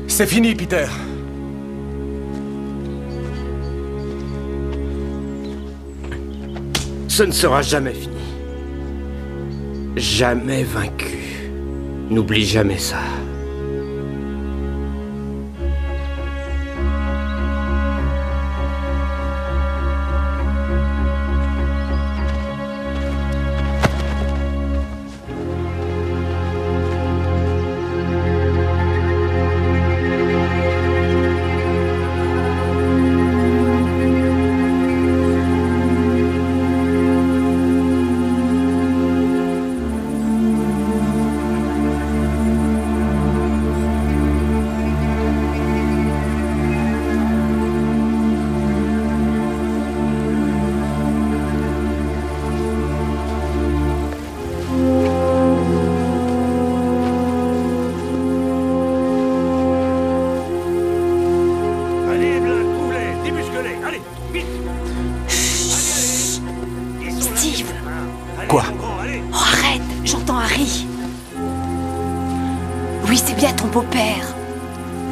C'est fini, Peter. Ce ne sera jamais fini. Jamais vaincu. N'oublie jamais ça. Quoi? Oh, arrête, j'entends Harry. Oui, c'est bien ton beau-père.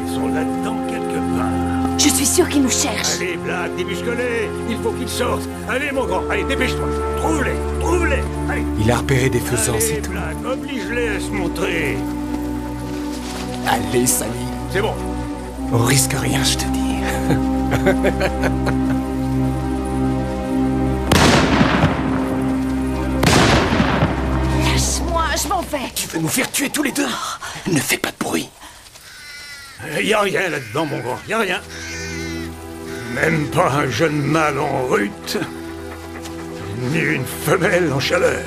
Ils sont là-dedans quelque part. Je suis sûre qu'il nous cherche. Allez, Black, débusque-les. Il faut qu'ils sortent. Allez, mon grand, allez, dépêche-toi. Trouve-les, trouve-les. Allez. Il a repéré des faisans, Allez, c'est tout. Black, oblige-les à se montrer. Allez, Sally. C'est bon. On risque rien, je te dis. Lâche-moi, je m'en vais. Tu veux nous faire tuer tous les deux? Ne fais pas de bruit. Y a rien là-dedans, mon grand, y a rien. Même pas un jeune mâle en rut, ni une femelle en chaleur.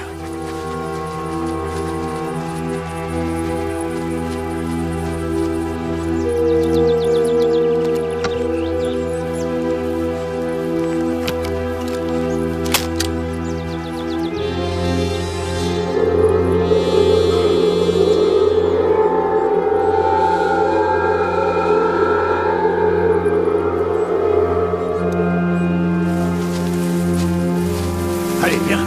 Allez, viens.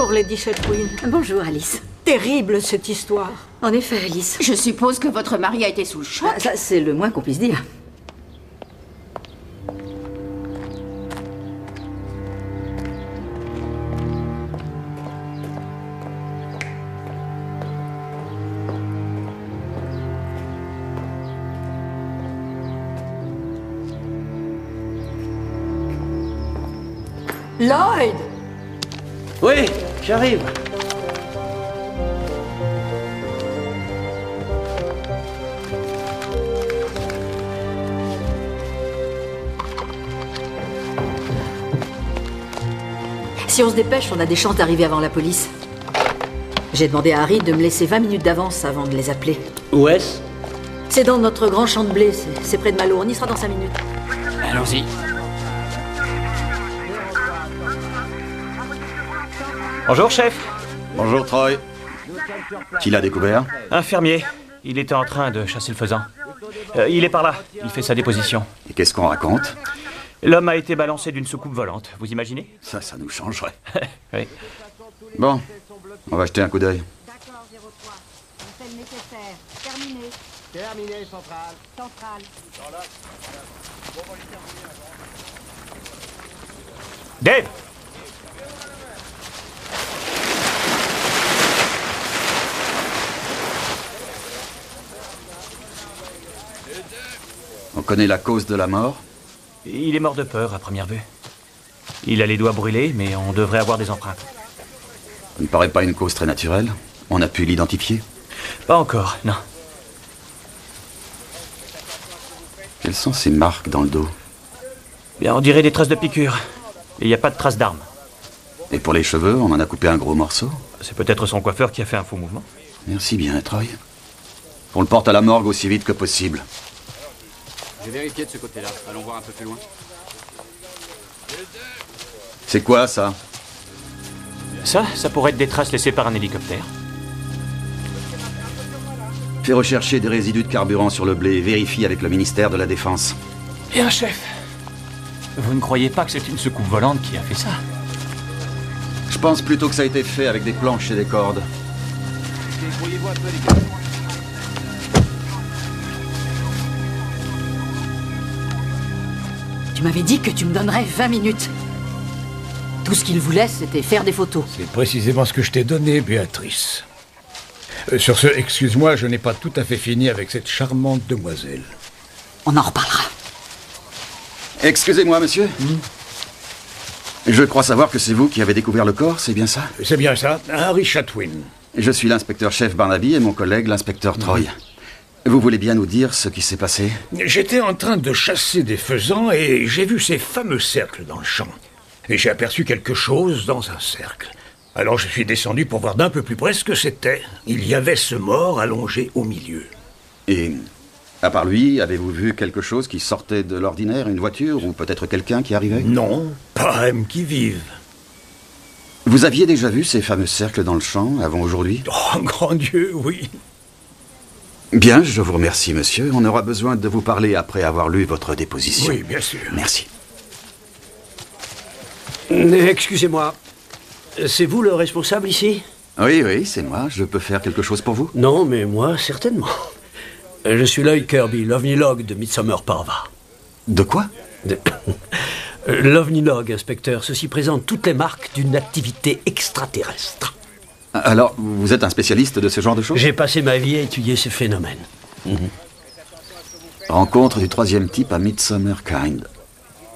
Bonjour, Lady Chatwin. Bonjour, Alice. Terrible, cette histoire. En effet, Alice. Je suppose que votre mari a été sous le choc. Ça, c'est le moins qu'on puisse dire. Lloyd! Oui, j'arrive. Si on se dépêche, on a des chances d'arriver avant la police. J'ai demandé à Harry de me laisser 20 minutes d'avance avant de les appeler. Où est-ce? C'est dans notre grand champ de blé, c'est près de Malo. On y sera dans 5 minutes. Allons-y. Bonjour, chef. Bonjour, Troy. Qui l'a découvert? Un fermier. Il était en train de chasser le faisan. Il est par là. Il fait sa déposition. Et qu'est-ce qu'on raconte? L'homme a été balancé d'une soucoupe volante. Vous imaginez? Ça nous changerait. Oui. Bon, on va jeter un coup d'œil. D'accord, 03. On fait le nécessaire. Terminé. Terminé, centrale. Centrale. Dave! On connaît la cause de la mort? Il est mort de peur à première vue. Il a les doigts brûlés, mais on devrait avoir des empreintes. Ça ne paraît pas une cause très naturelle. On a pu l'identifier? Pas encore, non. Quelles sont ces marques dans le dos? Bien, on dirait des traces de piqûres. Et il n'y a pas de traces d'armes. Et pour les cheveux, on en a coupé un gros morceau? C'est peut-être son coiffeur qui a fait un faux mouvement. Merci bien, Troy. On le porte à la morgue aussi vite que possible. J'ai vérifié de ce côté-là. Allons voir un peu plus loin. C'est quoi, ça? Ça pourrait être des traces laissées par un hélicoptère. Fais rechercher des résidus de carburant sur le blé et vérifie avec le ministère de la Défense. Bien, chef. Vous ne croyez pas que c'est une soucoupe volante qui a fait ça? Je pense plutôt que ça a été fait avec des planches et des cordes. Débrouillez-vous un peu, les gars. Tu m'avais dit que tu me donnerais 20 minutes. Tout ce qu'il voulait, c'était faire des photos. C'est précisément ce que je t'ai donné, Béatrice. Sur ce, excuse-moi, je n'ai pas tout à fait fini avec cette charmante demoiselle. On en reparlera. Excusez-moi, monsieur. Je crois savoir que c'est vous qui avez découvert le corps, c'est bien ça? C'est bien ça, Harry Chatwin. Je suis l'inspecteur-chef Barnaby et mon collègue, l'inspecteur Troy. Vous voulez bien nous dire ce qui s'est passé? J'étais en train de chasser des faisans et j'ai vu ces fameux cercles dans le champ. Et j'ai aperçu quelque chose dans un cercle. Alors je suis descendu pour voir d'un peu plus près ce que c'était. Il y avait ce mort allongé au milieu. Et, à part lui, avez-vous vu quelque chose qui sortait de l'ordinaire, une voiture ou peut-être quelqu'un qui arrivait? Non, pas âme qui vive. Vous aviez déjà vu ces fameux cercles dans le champ avant aujourd'hui? Oh, grand Dieu, oui. Bien, je vous remercie, monsieur. On aura besoin de vous parler après avoir lu votre déposition. Oui, bien sûr. Merci. Excusez-moi. C'est vous le responsable ici? Oui, c'est moi. Je peux faire quelque chose pour vous? Non, mais moi, certainement. Je suis Lloyd Kirby, l'OVNI-log de Midsomer Parva. De quoi? L'OVNI-log, inspecteur. Ceci présente toutes les marques d'une activité extraterrestre. Alors, vous êtes un spécialiste de ce genre de choses? J'ai passé ma vie à étudier ces phénomènes. Rencontre du troisième type à Midsomer Kind.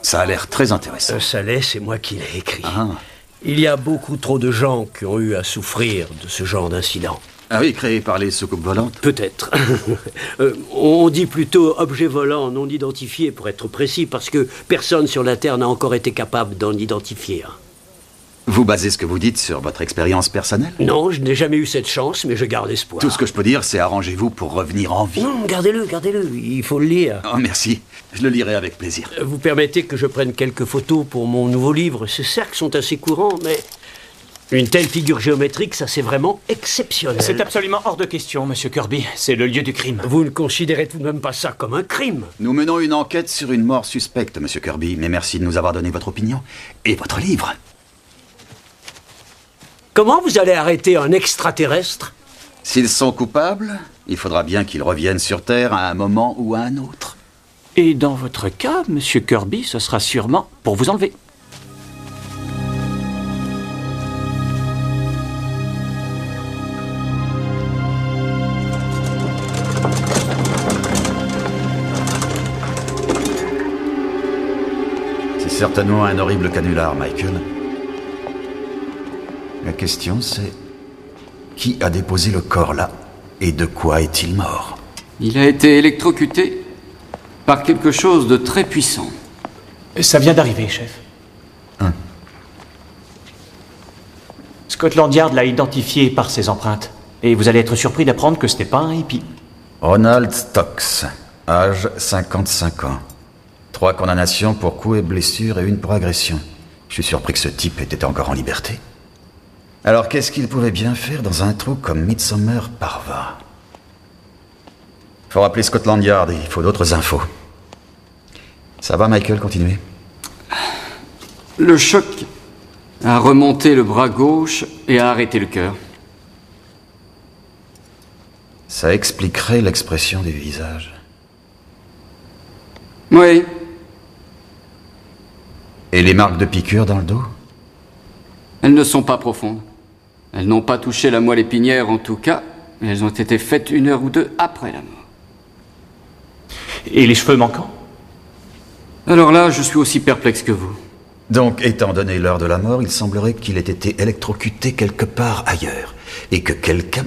Ça a l'air très intéressant. Ça l'est, c'est moi qui l'ai écrit. Ah. Il y a beaucoup trop de gens qui ont eu à souffrir de ce genre d'incident. Ah oui, créé par les soucoupes volantes? Peut-être. On dit plutôt objet volant non identifié, pour être précis, parce que personne sur la Terre n'a encore été capable d'en identifier un. Vous basez ce que vous dites sur votre expérience personnelle? Non, je n'ai jamais eu cette chance, mais je garde espoir. Tout ce que je peux dire, c'est arrangez-vous pour revenir en vie. Non, gardez-le, il faut le lire. Oh, merci. Je le lirai avec plaisir. Vous permettez que je prenne quelques photos pour mon nouveau livre? Ces cercles sont assez courants, mais une telle figure géométrique, ça c'est vraiment exceptionnel. C'est absolument hors de question, monsieur Kirby. C'est le lieu du crime. Vous ne considérez tout de même pas ça comme un crime? Nous menons une enquête sur une mort suspecte, monsieur Kirby, mais merci de nous avoir donné votre opinion et votre livre. Comment vous allez arrêter un extraterrestre? S'ils sont coupables, il faudra bien qu'ils reviennent sur Terre à un moment ou à un autre. Et dans votre cas, Monsieur Kirby, ce sera sûrement pour vous enlever. C'est certainement un horrible canular, Michael. La question c'est... Qui a déposé le corps là? Et de quoi est-il mort? Il a été électrocuté par quelque chose de très puissant. Ça vient d'arriver, chef. Scotland Yard l'a identifié par ses empreintes. Et vous allez être surpris d'apprendre que c'était pas un hippie. Ronald Stokes, âge 55 ans. 3 condamnations pour coups et blessures et 1 pour agression. Je suis surpris que ce type était encore en liberté. Alors qu'est-ce qu'il pouvait bien faire dans un trou comme Midsomer Parva? Faut rappeler Scotland Yard et il faut d'autres infos. Ça va, Michael, continuez. Le choc a remonté le bras gauche et a arrêté le cœur. Ça expliquerait l'expression du visage. Oui. Et les marques de piqûres dans le dos? Elles ne sont pas profondes. Elles n'ont pas touché la moelle épinière en tout cas, mais elles ont été faites 1 heure ou 2 après la mort. Et les cheveux manquants? Alors là, je suis aussi perplexe que vous. Donc, étant donné l'heure de la mort, il semblerait qu'il ait été électrocuté quelque part ailleurs, et que quelqu'un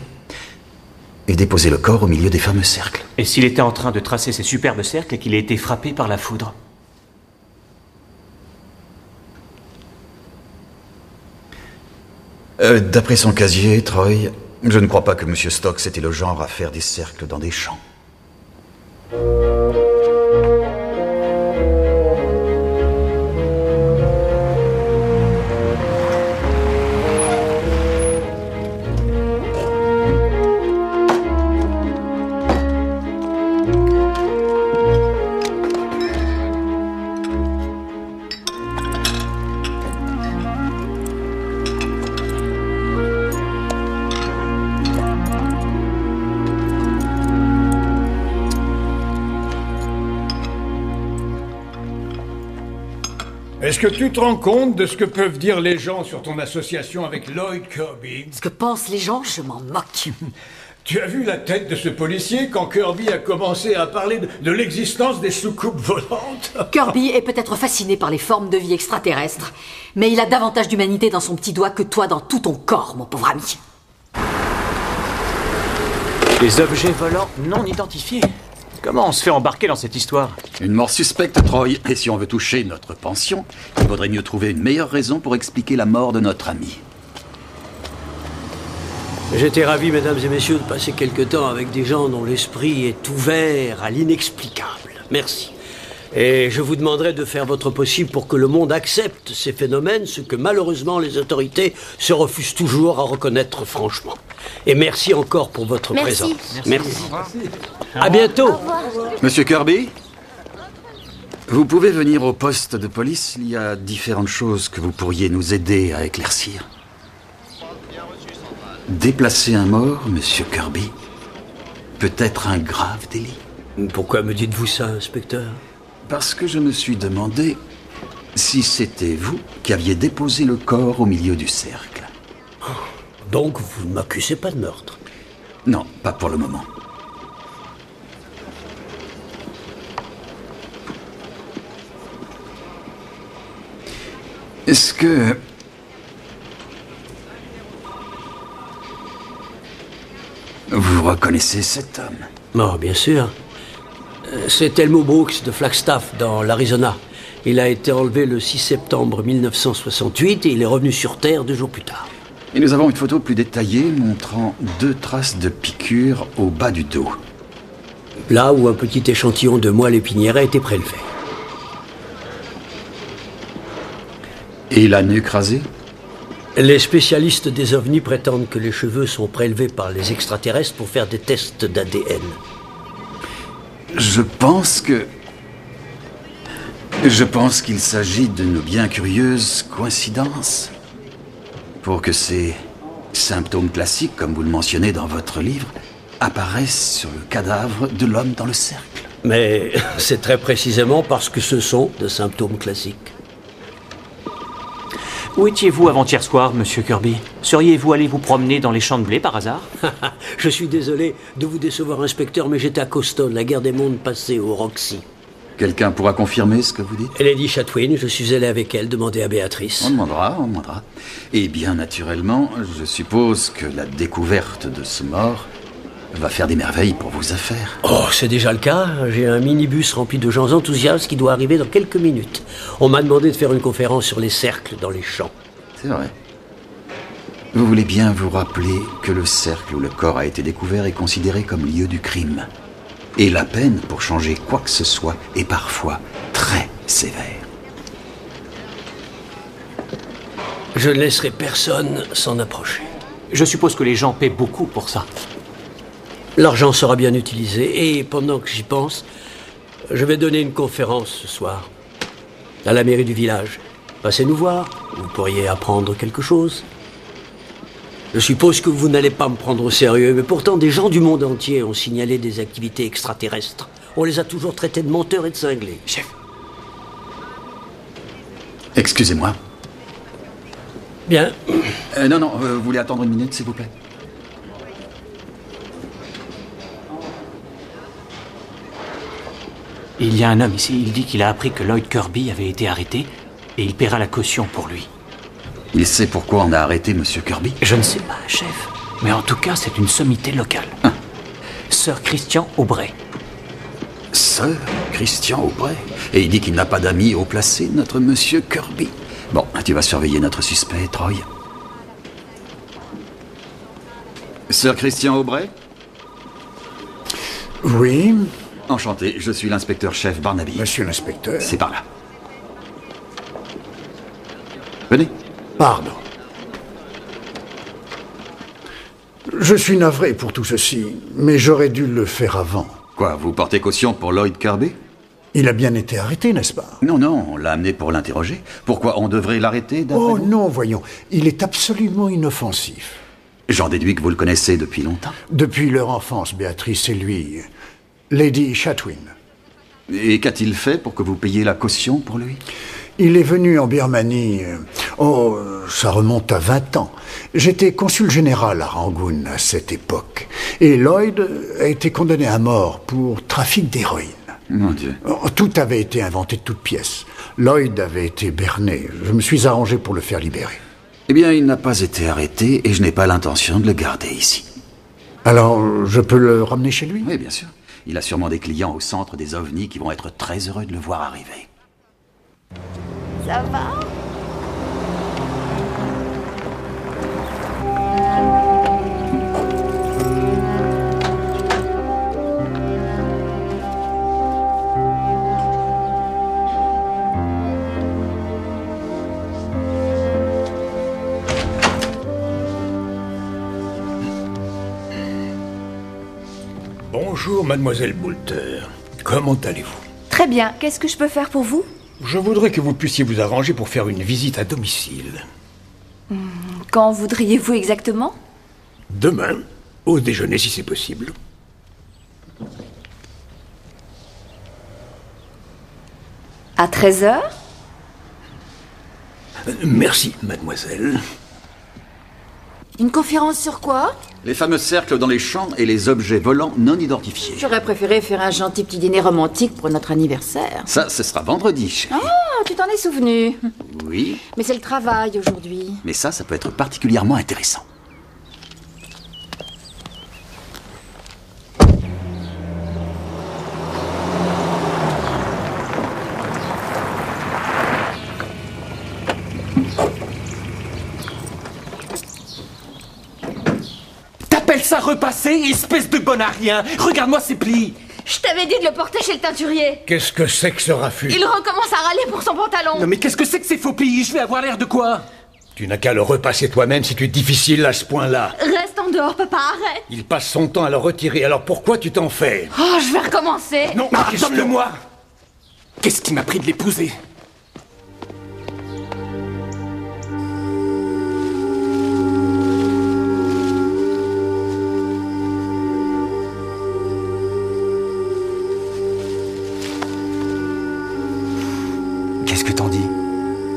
ait déposé le corps au milieu des fameux cercles. Et s'il était en train de tracer ces superbes cercles et qu'il ait été frappé par la foudre? D'après son casier, Troy, je ne crois pas que M. Stokes était le genre à faire des cercles dans des champs. Est-ce que tu te rends compte de ce que peuvent dire les gens sur ton association avec Lloyd Kirby? Ce que pensent les gens, je m'en moque. Tu as vu la tête de ce policier quand Kirby a commencé à parler de l'existence des soucoupes volantes? Kirby est peut-être fasciné par les formes de vie extraterrestres, mais il a davantage d'humanité dans son petit doigt que toi dans tout ton corps, mon pauvre ami. Des objets volants non identifiés. Comment on se fait embarquer dans cette histoire? Une mort suspecte, Troy. Et si on veut toucher notre pension, il vaudrait mieux trouver une meilleure raison pour expliquer la mort de notre ami. J'étais ravi, mesdames et messieurs, de passer quelque temps avec des gens dont l'esprit est ouvert à l'inexplicable. Merci. Et je vous demanderai de faire votre possible pour que le monde accepte ces phénomènes, ce que malheureusement les autorités se refusent toujours à reconnaître franchement. Et merci encore pour votre présence. Merci. À bientôt. Monsieur Kirby, vous pouvez venir au poste de police. Il y a différentes choses que vous pourriez nous aider à éclaircir. Déplacer un mort, Monsieur Kirby, peut être un grave délit. Pourquoi me dites-vous ça, inspecteur? Parce que je me suis demandé si c'était vous qui aviez déposé le corps au milieu du cercle. Donc vous ne m'accusez pas de meurtre? Non, pas pour le moment. Est-ce que... vous reconnaissez cet homme? Oh, bien sûr. C'est Elmo Brooks de Flagstaff, dans l'Arizona. Il a été enlevé le 6 septembre 1968 et il est revenu sur Terre 2 jours plus tard. Et nous avons une photo plus détaillée montrant 2 traces de piqûres au bas du dos. Là où un petit échantillon de moelle épinière a été prélevé. Et la nuque rasée? Les spécialistes des ovnis prétendent que les cheveux sont prélevés par les extraterrestres pour faire des tests d'ADN. Je pense qu'il s'agit d'une bien curieuse coïncidence. Pour que ces symptômes classiques, comme vous le mentionnez dans votre livre, apparaissent sur le cadavre de l'homme dans le cercle. Mais c'est très précisément parce que ce sont des symptômes classiques. Où étiez-vous avant-hier soir, monsieur Kirby? Seriez-vous allé vous promener dans les champs de blé par hasard? Je suis désolé de vous décevoir, inspecteur, mais j'étais à Coston, la guerre des mondes passée au Roxy. Quelqu'un pourra confirmer ce que vous dites? Lady Chatwin, je suis allé avec elle demander à Béatrice. On demandera. Et bien naturellement, je suppose que la découverte de ce mort va faire des merveilles pour vos affaires. Oh, c'est déjà le cas. J'ai un minibus rempli de gens enthousiastes qui doit arriver dans quelques minutes. On m'a demandé de faire une conférence sur les cercles dans les champs. C'est vrai. Vous voulez bien vous rappeler que le cercle où le corps a été découvert est considéré comme lieu du crime. Et la peine pour changer quoi que ce soit est parfois très sévère. Je ne laisserai personne s'en approcher. Je suppose que les gens paient beaucoup pour ça. L'argent sera bien utilisé et pendant que j'y pense, je vais donner une conférence ce soir à la mairie du village. Passez nous voir, vous pourriez apprendre quelque chose. Je suppose que vous n'allez pas me prendre au sérieux, mais pourtant des gens du monde entier ont signalé des activités extraterrestres. On les a toujours traités de menteurs et de cinglés. Chef. Excusez-moi. Bien. Non, vous voulez attendre une minute, s'il vous plaît? Il y a un homme ici, il dit qu'il a appris que Lloyd Kirby avait été arrêté et il paiera la caution pour lui. Il sait pourquoi on a arrêté Monsieur Kirby? Je ne sais pas, chef. Mais en tout cas, c'est une sommité locale. Sir Christian Aubray. Sir Christian Aubray? Et il dit qu'il n'a pas d'amis haut placé, notre Monsieur Kirby. Bon, tu vas surveiller notre suspect, Troy. Sir Christian Aubray? Oui, Enchanté, je suis l'inspecteur-chef Barnaby. monsieur l'inspecteur. C'est par là. Venez. Pardon. Je suis navré pour tout ceci, mais j'aurais dû le faire avant. Quoi, vous portez caution pour Lloyd Kirby? Il a bien été arrêté, n'est-ce pas? Non, on l'a amené pour l'interroger. Pourquoi on devrait l'arrêter d'après Oh vous? non, voyons, il est absolument inoffensif. J'en déduis que vous le connaissez depuis longtemps. Depuis leur enfance, Béatrice et lui. Lady Chatwin. Et qu'a-t-il fait pour que vous payiez la caution pour lui? Il est venu en Birmanie. Ça remonte à 20 ans. J'étais consul général à Rangoon à cette époque. Et Lloyd a été condamné à mort pour trafic d'héroïne. Mon Dieu. Tout avait été inventé de toutes pièces. Lloyd avait été berné. Je me suis arrangé pour le faire libérer. Eh bien, il n'a pas été arrêté et je n'ai pas l'intention de le garder ici. Alors, je peux le ramener chez lui? Oui, bien sûr. Il a sûrement des clients au centre des ovnis qui vont être très heureux de le voir arriver. Ça va? Bonjour, mademoiselle Boulter. Comment allez-vous? Très bien. Qu'est-ce que je peux faire pour vous? Je voudrais que vous puissiez vous arranger pour faire une visite à domicile. Quand voudriez-vous exactement? Demain, au déjeuner si c'est possible. À 13h? Merci, mademoiselle. Une conférence sur quoi? Les fameux cercles dans les champs et les objets volants non identifiés. J'aurais préféré faire un gentil petit dîner romantique pour notre anniversaire. Ça, ce sera vendredi, chérie. Ah, tu t'en es souvenu. Oui, Mais c'est le travail aujourd'hui. mais ça peut être particulièrement intéressant. T'appelles ça repasser, espèce de bon à rien? Regarde-moi ces plis. Je t'avais dit de le porter chez le teinturier. Qu'est-ce que c'est que ce raffut? Il recommence à râler pour son pantalon. Non mais qu'est-ce que c'est que ces faux plis? Je vais avoir l'air de quoi? Tu n'as qu'à le repasser toi-même si tu es difficile à ce point-là. Reste en dehors, papa, arrête. Il passe son temps à le retirer, alors pourquoi tu t'en fais? Oh, je vais recommencer. Non, donne-le-moi. Qu'est-ce qui m'a pris de l'épouser? Tandy?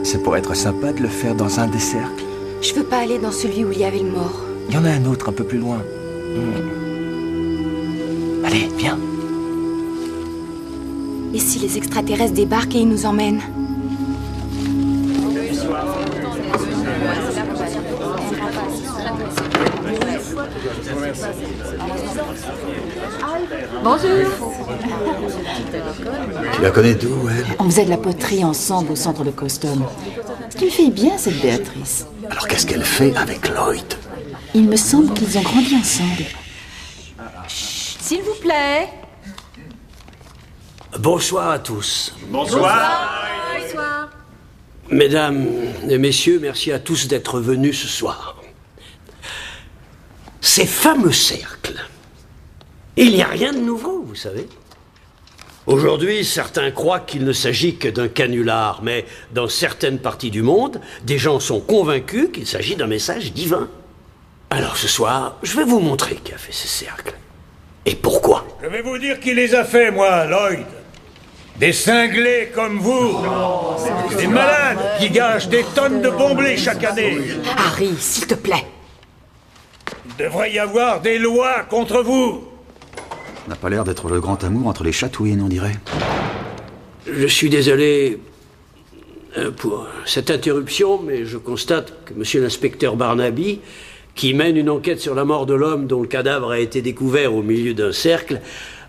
Ça pourrait être sympa de le faire dans un des cercles. Je veux pas aller dans celui où il y avait le mort. Il y en a un autre un peu plus loin. Allez, viens. Et si les extraterrestres débarquent et ils nous emmènent? Bonjour. Tu la connais d'où, elle? On faisait de la poterie ensemble au centre de Coston. C'est une fille bien, cette Béatrice. Alors qu'est-ce qu'elle fait avec Lloyd? Il me semble qu'ils ont grandi ensemble. Chut, s'il vous plaît. Bonsoir à tous. Bonsoir. Bonsoir. Mesdames et messieurs, merci à tous d'être venus ce soir. Ces fameux cercles, il n'y a rien de nouveau, vous savez. Aujourd'hui, certains croient qu'il ne s'agit que d'un canular, mais dans certaines parties du monde, des gens sont convaincus qu'il s'agit d'un message divin. Alors ce soir, je vais vous montrer qui a fait ces cercles. Et pourquoi. Je vais vous dire qui les a fait, moi, Lloyd. Des cinglés comme vous. Des malades qui gâchent des tonnes de bombes chaque année. Harry, s'il te plaît. Il devrait y avoir des lois contre vous. On n'a pas l'air d'être le grand amour entre les chatouines, on dirait. Je suis désolé pour cette interruption, mais je constate que monsieur l'inspecteur Barnaby, qui mène une enquête sur la mort de l'homme dont le cadavre a été découvert au milieu d'un cercle,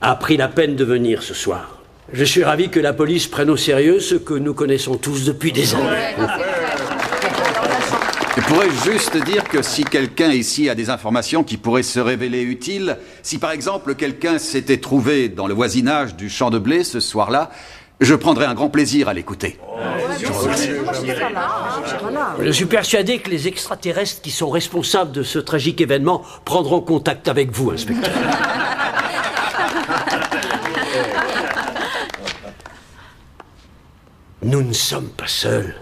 a pris la peine de venir ce soir. Je suis ravi que la police prenne au sérieux ce que nous connaissons tous depuis des années. Je pourrais juste dire que si quelqu'un ici a des informations qui pourraient se révéler utiles, si par exemple quelqu'un s'était trouvé dans le voisinage du champ de blé ce soir-là, je prendrais un grand plaisir à l'écouter. Je suis persuadé que les extraterrestres qui sont responsables de ce tragique événement prendront contact avec vous, inspecteur. Nous ne sommes pas seuls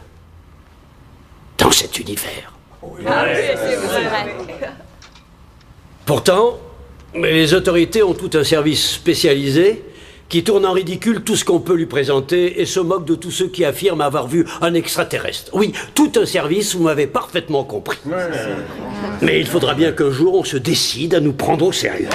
dans cet univers. Pourtant, les autorités ont tout un service spécialisé qui tourne en ridicule tout ce qu'on peut lui présenter et se moque de tous ceux qui affirment avoir vu un extraterrestre. Oui, tout un service, vous m'avez parfaitement compris. Mais il faudra bien qu'un jour on se décide à nous prendre au sérieux.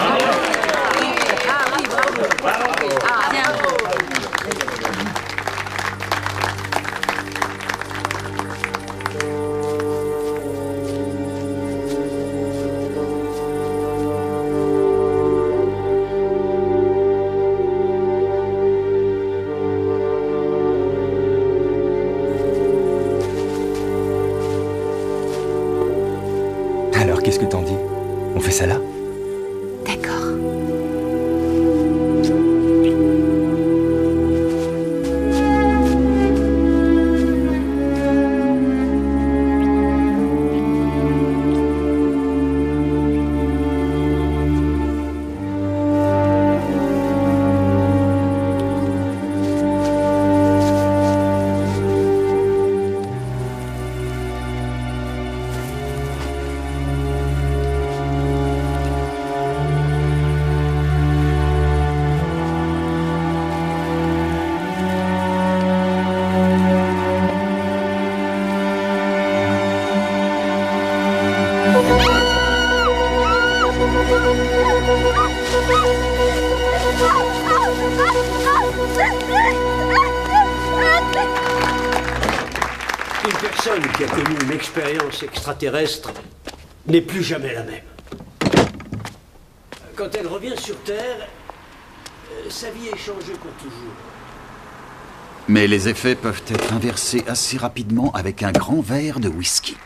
Alors, qu'est-ce que t'en dis? On fait ça là? D'accord. Une personne qui a connu une expérience extraterrestre n'est plus jamais la même. Quand elle revient sur Terre, sa vie est changée pour toujours. Mais les effets peuvent être inversés assez rapidement avec un grand verre de whisky.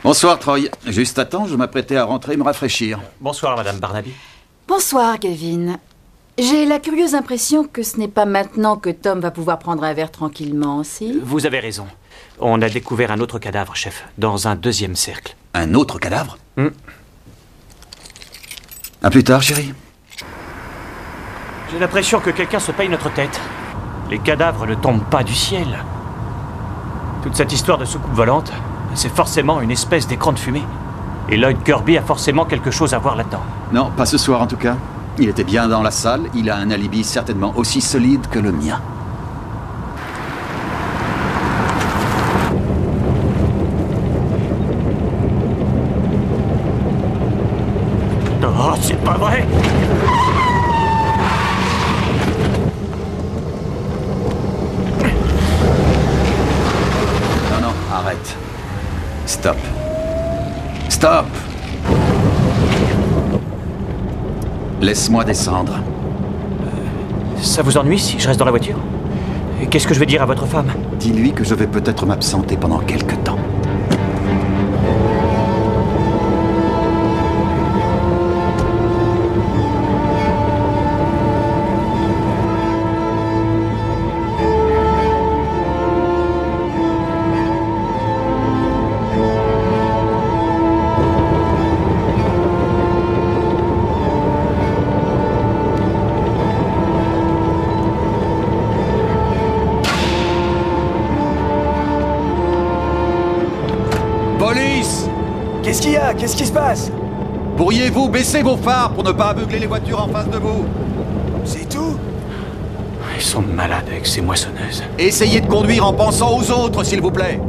Bonsoir, Troy. Juste à temps, je m'apprêtais à rentrer me rafraîchir. Bonsoir, Madame Barnaby. Bonsoir, Kevin. J'ai la curieuse impression que ce n'est pas maintenant que Tom va pouvoir prendre un verre tranquillement, si? Vous avez raison. On a découvert un autre cadavre, chef, dans un deuxième cercle. Un autre cadavre? À plus tard, chérie. J'ai l'impression que quelqu'un se paye notre tête. Les cadavres ne tombent pas du ciel. Toute cette histoire de soucoupe volante, c'est forcément une espèce d'écran de fumée. Et Lloyd Kirby a forcément quelque chose à voir là-dedans. Non, pas ce soir en tout cas. Il était bien dans la salle, il a un alibi certainement aussi solide que le mien. C'est pas vrai! Non, non, arrête. Stop. Stop! Laisse-moi descendre. Ça vous ennuie si je reste dans la voiture? Et qu'est-ce que je vais dire à votre femme? Dis-lui que je vais peut-être m'absenter pendant quelque temps. Police! Qu'est-ce qu'il y a? Qu'est-ce qui se passe? Pourriez-vous baisser vos phares pour ne pas aveugler les voitures en face de vous? C'est tout? Ils sont malades avec ces moissonneuses. Essayez de conduire en pensant aux autres, s'il vous plaît.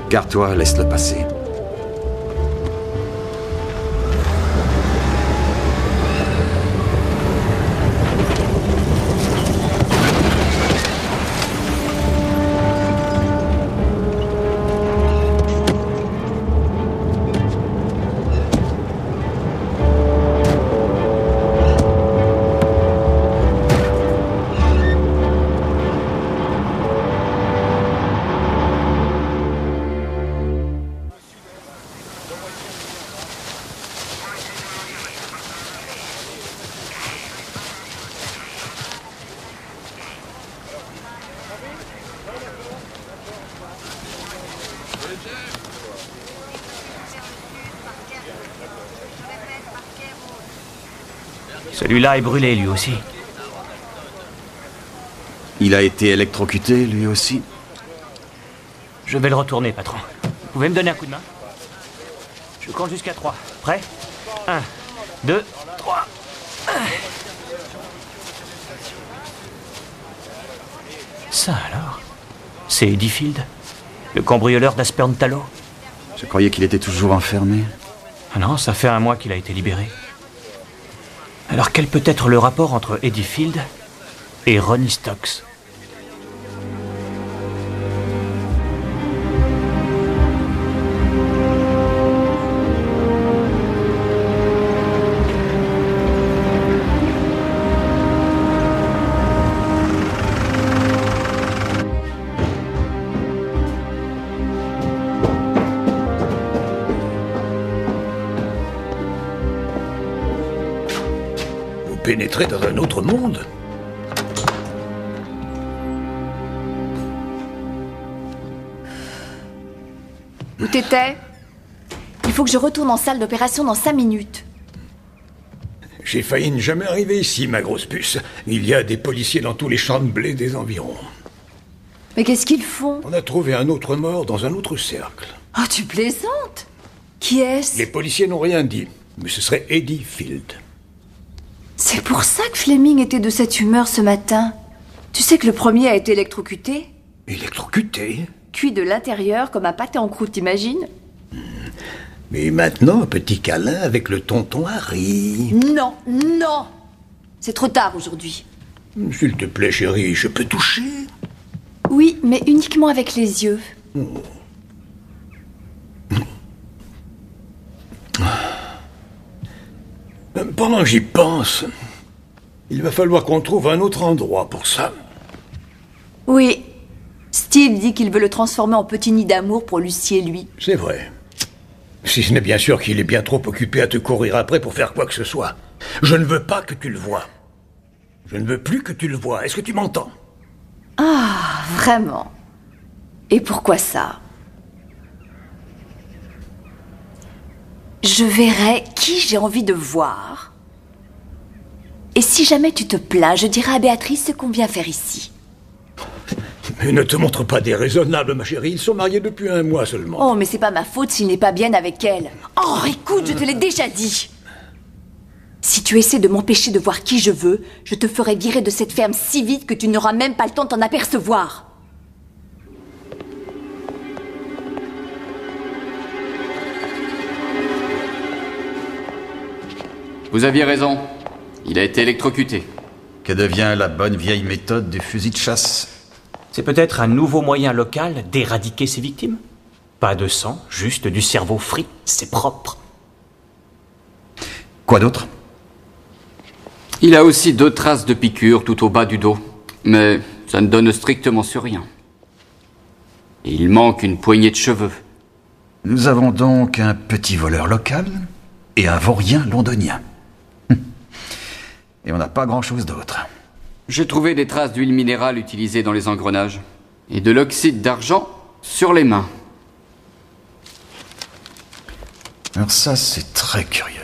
Garde-toi, laisse-le passer. Celui-là est brûlé, lui aussi. Il a été électrocuté, lui aussi? Je vais le retourner, patron. Vous pouvez me donner un coup de main? Je compte jusqu'à 3. Prêt? 1, 2, 3. Ça alors? C'est Eddie Field, le cambrioleur d'Aspern-Tallow. Je croyais qu'il était toujours enfermé. Ah non, ça fait 1 mois qu'il a été libéré. Alors quel peut être le rapport entre Eddie Field et Ronnie Stokes? Pénétrer dans un autre monde? Où t'étais? Il faut que je retourne en salle d'opération dans 5 minutes. J'ai failli ne jamais arriver ici, ma grosse puce. Il y a des policiers dans tous les champs de blé des environs. Mais qu'est-ce qu'ils font? On a trouvé un autre mort dans un autre cercle. Oh, tu plaisantes? Qui est-ce? Les policiers n'ont rien dit, mais ce serait Eddie Field. C'est pour ça que Fleming était de cette humeur ce matin. Tu sais que le premier a été électrocuté? Électrocuté? Cuit de l'intérieur comme un pâté en croûte, t'imagines? Mais maintenant, un petit câlin avec le tonton Harry. Non, non! C'est trop tard aujourd'hui. S'il te plaît, chérie, je peux toucher? Oui, mais uniquement avec les yeux. Pendant que j'y pense, il va falloir qu'on trouve un autre endroit pour ça. Oui. Steve dit qu'il veut le transformer en petit nid d'amour pour Lucie et lui. C'est vrai. Si ce n'est bien sûr qu'il est bien trop occupé à te courir après pour faire quoi que ce soit. Je ne veux pas que tu le vois. Je ne veux plus que tu le vois. Est-ce que tu m'entends? Ah, vraiment? Et pourquoi ça? Je verrai qui j'ai envie de voir. Et si jamais tu te plains, je dirai à Béatrice ce qu'on vient faire ici. Mais ne te montre pas déraisonnable, ma chérie. Ils sont mariés depuis 1 mois seulement. Oh, mais c'est pas ma faute s'il n'est pas bien avec elle. Oh, écoute, je te l'ai déjà dit. Si tu essaies de m'empêcher de voir qui je veux, je te ferai virer de cette ferme si vite que tu n'auras même pas le temps de t'en apercevoir. Vous aviez raison. Il a été électrocuté. Que devient la bonne vieille méthode du fusil de chasse? C'est peut-être un nouveau moyen local d'éradiquer ses victimes. Pas de sang, juste du cerveau frit, c'est propre. Quoi d'autre? Il a aussi 2 traces de piqûres tout au bas du dos. Mais ça ne donne strictement sur rien. Et il manque une poignée de cheveux. Nous avons donc un petit voleur local et un vaurien londonien. Et on n'a pas grand-chose d'autre. J'ai trouvé des traces d'huile minérale utilisée dans les engrenages. Et de l'oxyde d'argent sur les mains. Alors ça, c'est très curieux.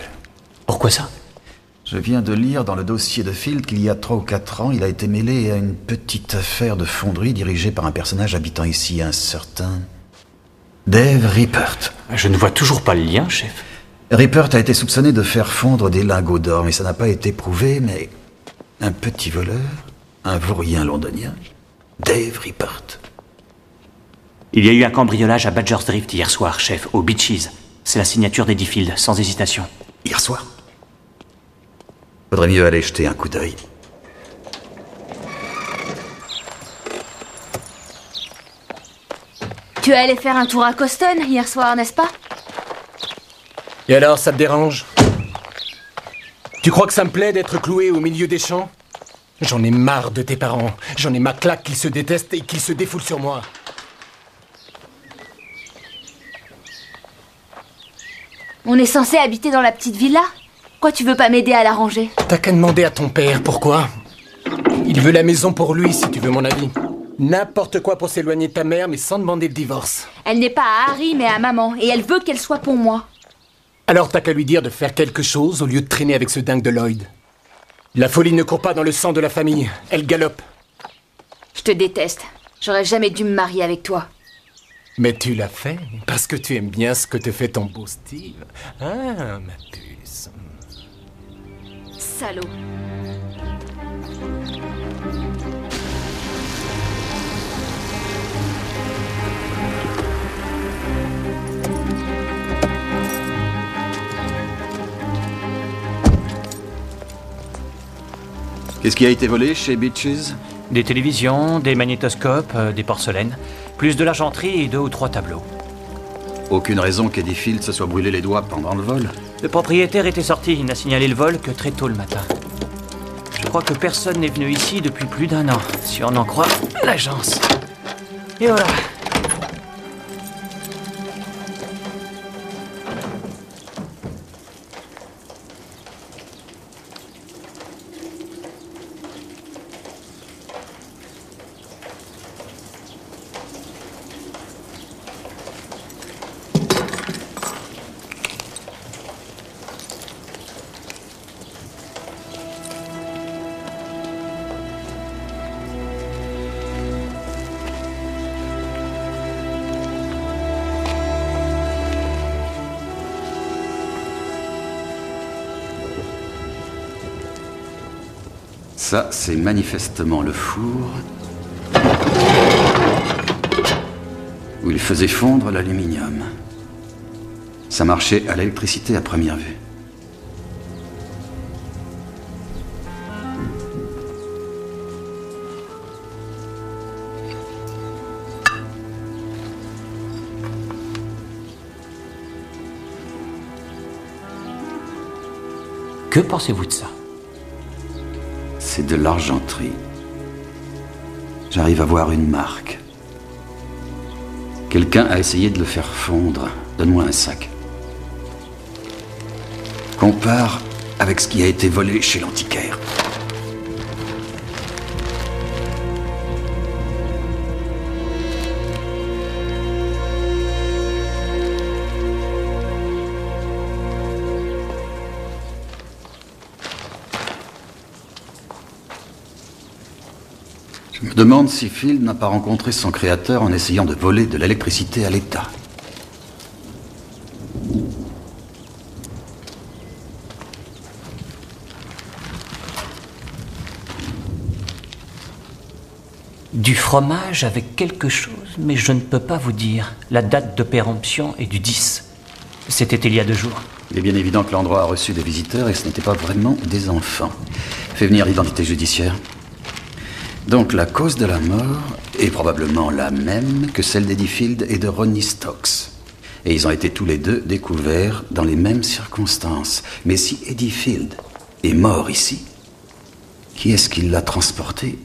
Pourquoi ça? Je viens de lire dans le dossier de Field qu'il y a 3 ou 4 ans, il a été mêlé à une petite affaire de fonderie dirigée par un personnage habitant ici, un certain Dave Rippert. Je ne vois toujours pas le lien, chef. Rippert a été soupçonné de faire fondre des lingots d'or, mais ça n'a pas été prouvé, mais un petit voleur, un vaurien londonien, Dave Rippert. Il y a eu un cambriolage à Badger's Drift hier soir, chef, au Beaches. C'est la signature d'Eddie Field, sans hésitation. Hier soir? Faudrait mieux aller jeter un coup d'œil. Tu es allé faire un tour à Coston hier soir, n'est-ce pas? Et alors, ça te dérange? Tu crois que ça me plaît d'être cloué au milieu des champs? J'en ai marre de tes parents. J'en ai ma claque qu'ils se détestent et qu'ils se défoulent sur moi. On est censé habiter dans la petite villa? Pourquoi tu veux pas m'aider à la ranger? T'as qu'à demander à ton père, pourquoi? Il veut la maison pour lui, si tu veux mon avis. N'importe quoi pour s'éloigner de ta mère, mais sans demander le divorce. Elle n'est pas à Harry, mais à maman, et elle veut qu'elle soit pour moi. Alors t'as qu'à lui dire de faire quelque chose au lieu de traîner avec ce dingue de Lloyd. La folie ne court pas dans le sang de la famille, elle galope. Je te déteste. J'aurais jamais dû me marier avec toi. Mais tu l'as fait, parce que tu aimes bien ce que te fait ton beau Steve. Ah, ma puce. Salaud. Qu'est-ce qui a été volé chez Beaches? Des télévisions, des magnétoscopes, des porcelaines, plus de l'argenterie et 2 ou 3 tableaux. Aucune raison qu'Eddie Field se soit brûlé les doigts pendant le vol. Le propriétaire était sorti, il n'a signalé le vol que très tôt le matin. Je crois que personne n'est venu ici depuis plus d'1 an, si on en croit l'agence. Et voilà. Ça, c'est manifestement le four où il faisait fondre l'aluminium. Ça marchait à l'électricité à première vue. Que pensez-vous de ça? C'est de l'argenterie. J'arrive à voir une marque. Quelqu'un a essayé de le faire fondre. Donne-moi un sac. Compare avec ce qui a été volé chez l'antiquaire. Je me demande si Field n'a pas rencontré son créateur en essayant de voler de l'électricité à l'État. Du fromage avec quelque chose, mais je ne peux pas vous dire. La date de péremption est du 10. C'était il y a 2 jours. Il est bien évident que l'endroit a reçu des visiteurs et ce n'était pas vraiment des enfants. Fais venir l'identité judiciaire. Donc la cause de la mort est probablement la même que celle d'Eddie Field et de Ronnie Stokes. Et ils ont été tous les deux découverts dans les mêmes circonstances. Mais si Eddie Field est mort ici, qui est-ce qui l'a transporté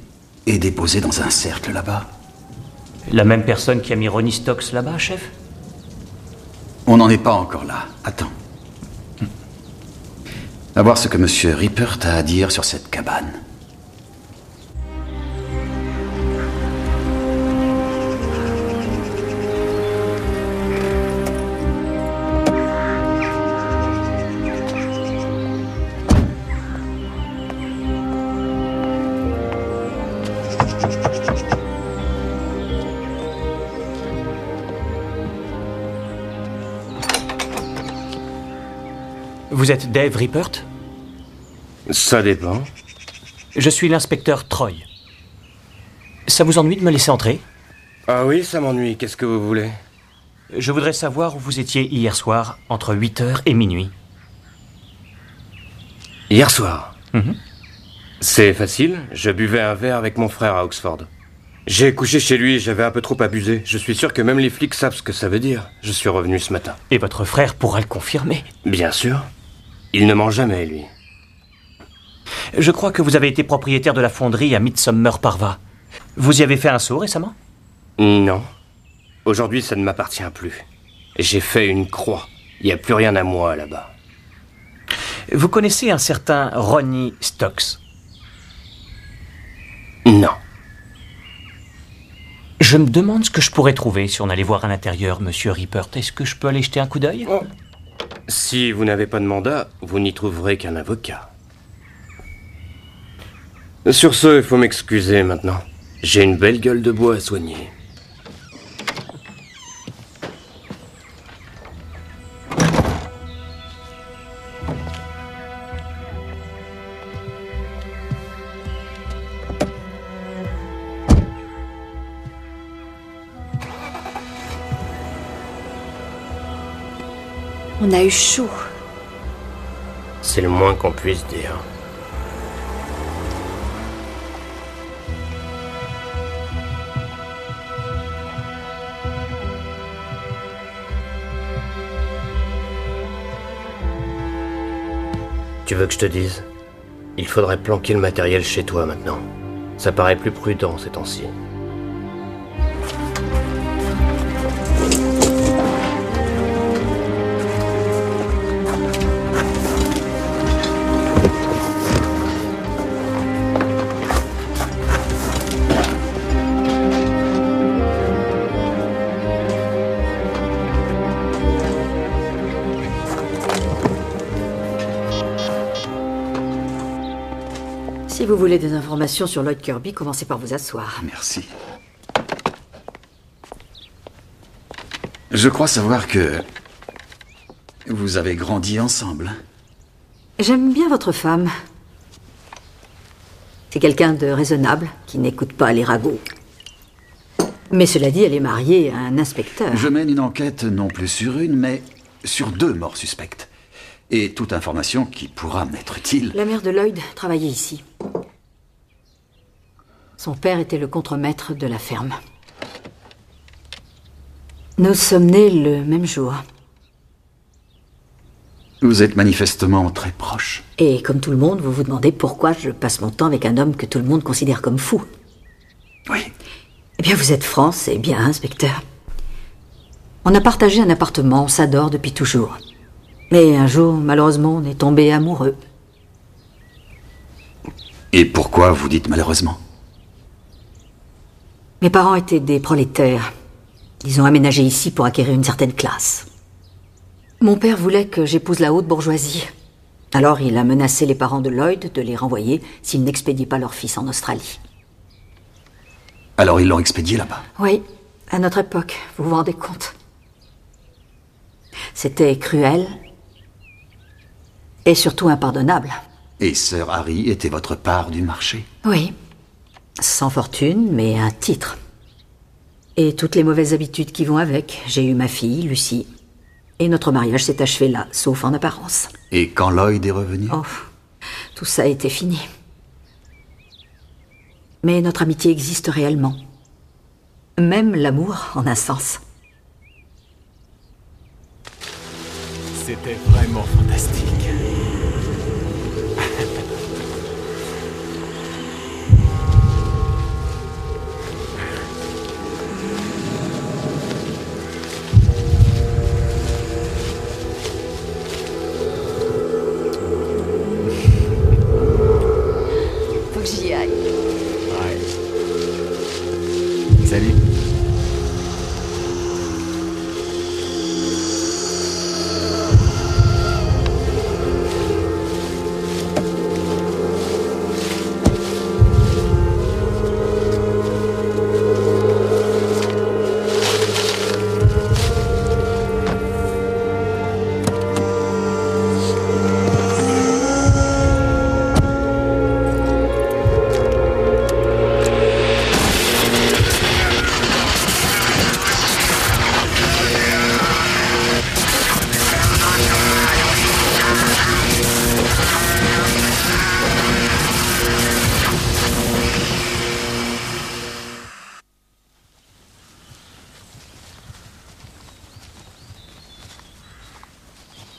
et déposé dans un cercle là-bas? La même personne qui a mis Ronnie Stokes là-bas, chef? On n'en est pas encore là. Attends. À voir ce que M. Rippert a à dire sur cette cabane. Vous êtes Dave Rippert? Ça dépend. Je suis l'inspecteur Troy. Ça vous ennuie de me laisser entrer? Ah oui, ça m'ennuie. Qu'est-ce que vous voulez? Je voudrais savoir où vous étiez hier soir, entre 8h et minuit. Hier soir? C'est facile. Je buvais un verre avec mon frère à Oxford. J'ai couché chez lui et j'avais un peu trop abusé. Je suis sûr que même les flics savent ce que ça veut dire. Je suis revenu ce matin. Et votre frère pourra le confirmer? Bien sûr. Il ne ment jamais, lui. Je crois que vous avez été propriétaire de la fonderie à Midsummer Parva. Vous y avez fait un saut récemment? Non. Aujourd'hui, ça ne m'appartient plus. J'ai fait une croix. Il n'y a plus rien à moi là-bas. Vous connaissez un certain Ronnie Stokes? Non. Je me demande ce que je pourrais trouver si on allait voir à l'intérieur, Monsieur Rippert. Est-ce que je peux aller jeter un coup d'œil? Si vous n'avez pas de mandat, vous n'y trouverez qu'un avocat. Sur ce, il faut m'excuser maintenant. J'ai une belle gueule de bois à soigner. On a eu chaud. C'est le moins qu'on puisse dire. Tu veux que je te dise? Il faudrait planquer le matériel chez toi maintenant. Ça paraît plus prudent ces temps-ci. Si vous voulez des informations sur Lloyd Kirby, commencez par vous asseoir. Merci. Je crois savoir que vous avez grandi ensemble. J'aime bien votre femme. C'est quelqu'un de raisonnable, qui n'écoute pas les ragots. Mais cela dit, elle est mariée à un inspecteur. Je mène une enquête non plus sur une, mais sur 2 morts suspectes. Et toute information qui pourra m'être utile. La mère de Lloyd travaillait ici. Son père était le contremaître de la ferme. Nous sommes nés le même jour. Vous êtes manifestement très proches. Et comme tout le monde, vous vous demandez pourquoi je passe mon temps avec un homme que tout le monde considère comme fou. Oui. Eh bien, vous êtes franc, c'est bien, inspecteur. On a partagé un appartement, on s'adore depuis toujours. Mais un jour, malheureusement, on est tombés amoureux. Et pourquoi vous dites malheureusement? Mes parents étaient des prolétaires. Ils ont aménagé ici pour acquérir une certaine classe. Mon père voulait que j'épouse la haute bourgeoisie. Alors il a menacé les parents de Lloyd de les renvoyer s'ils n'expédiaient pas leur fils en Australie. Alors ils l'ont expédié là-bas? Oui, à notre époque, vous vous rendez compte. C'était cruel et surtout impardonnable. Et Sir Harry était votre part du marché? Oui, sans fortune, mais un titre. Et toutes les mauvaises habitudes qui vont avec. J'ai eu ma fille, Lucie. Et notre mariage s'est achevé là, sauf en apparence. Et quand Lloyd est revenu? Oh, tout ça a été fini. Mais notre amitié existe réellement. Même l'amour, en un sens. C'était vraiment fantastique. Faut que j'y aille. Ouais. Salut.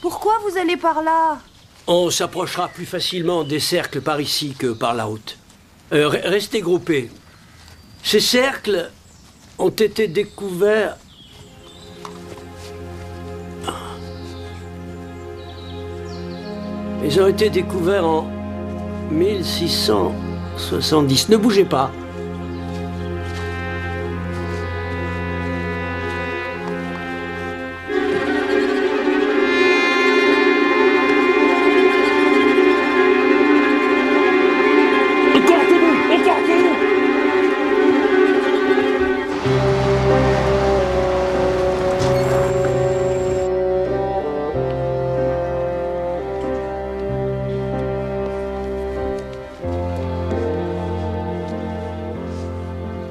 Pourquoi vous allez par là? On s'approchera plus facilement des cercles par ici que par la route. Restez groupés. Ces cercles ont été découverts... Ils ont été découverts en 1670. Ne bougez pas.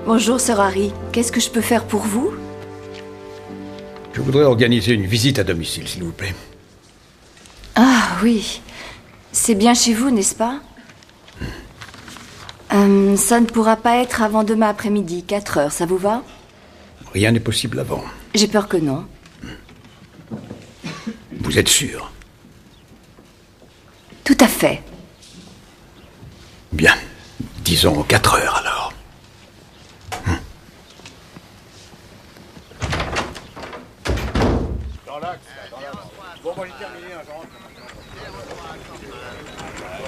Bonjour, Sir Harry. Qu'est-ce que je peux faire pour vous? Je voudrais organiser une visite à domicile, s'il vous plaît. Ah, oui. C'est bien chez vous, n'est-ce pas? Ça ne pourra pas être avant demain après-midi, 4 heures, ça vous va? Rien n'est possible avant. J'ai peur que non. Vous êtes sûr? Tout à fait. Bien. Disons 4 heures, alors.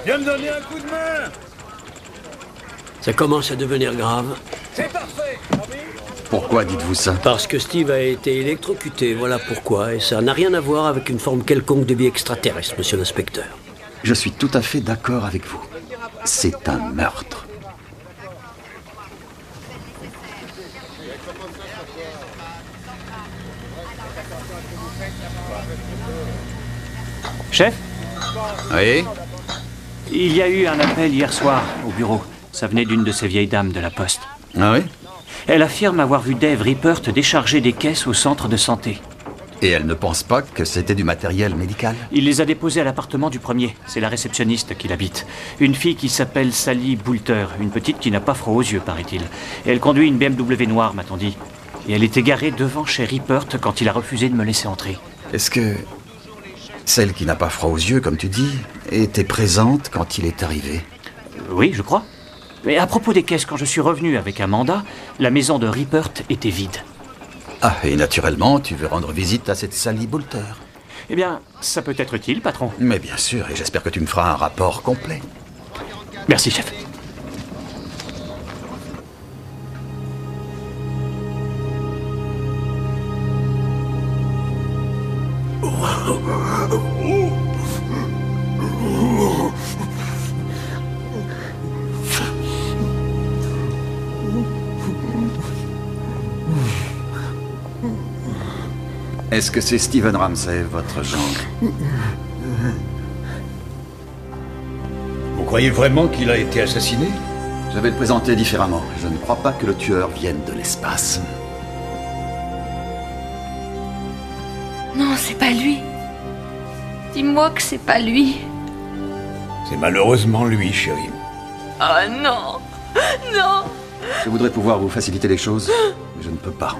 Viens me donner un coup de main. Ça commence à devenir grave. C'est parfait. Pourquoi dites-vous ça? Parce que Steve a été électrocuté, voilà pourquoi. Et ça n'a rien à voir avec une forme quelconque de vie extraterrestre, monsieur l'inspecteur. Je suis tout à fait d'accord avec vous. C'est un meurtre. Chef? Oui? Il y a eu un appel hier soir au bureau. Ça venait d'une de ces vieilles dames de la poste. Ah oui? Elle affirme avoir vu Dave Rippert décharger des caisses au centre de santé. Et elle ne pense pas que c'était du matériel médical? Il les a déposés à l'appartement du premier. C'est la réceptionniste qui l'habite. Une fille qui s'appelle Sally Boulter. Une petite qui n'a pas froid aux yeux, paraît-il. Et elle conduit une BMW noire, m'a-t-on dit. Et elle était garée devant chez Rippert quand il a refusé de me laisser entrer. Est-ce que celle qui n'a pas froid aux yeux, comme tu dis, était présente quand il est arrivé? Oui, je crois. Mais à propos des caisses, quand je suis revenu avec un mandat, la maison de Rippert était vide. Ah, et naturellement, tu veux rendre visite à cette Sally Boulter? Eh bien, ça peut être utile, patron. Mais bien sûr, et j'espère que tu me feras un rapport complet. Merci, chef. Est-ce que c'est Stephen Ramsey, votre gendre? Vous croyez vraiment qu'il a été assassiné? Je vais le présenter différemment. Je ne crois pas que le tueur vienne de l'espace. Non, c'est pas lui. Dis-moi que c'est pas lui. C'est malheureusement lui, chérie. Oh non. Non. Je voudrais pouvoir vous faciliter les choses, mais je ne peux pas.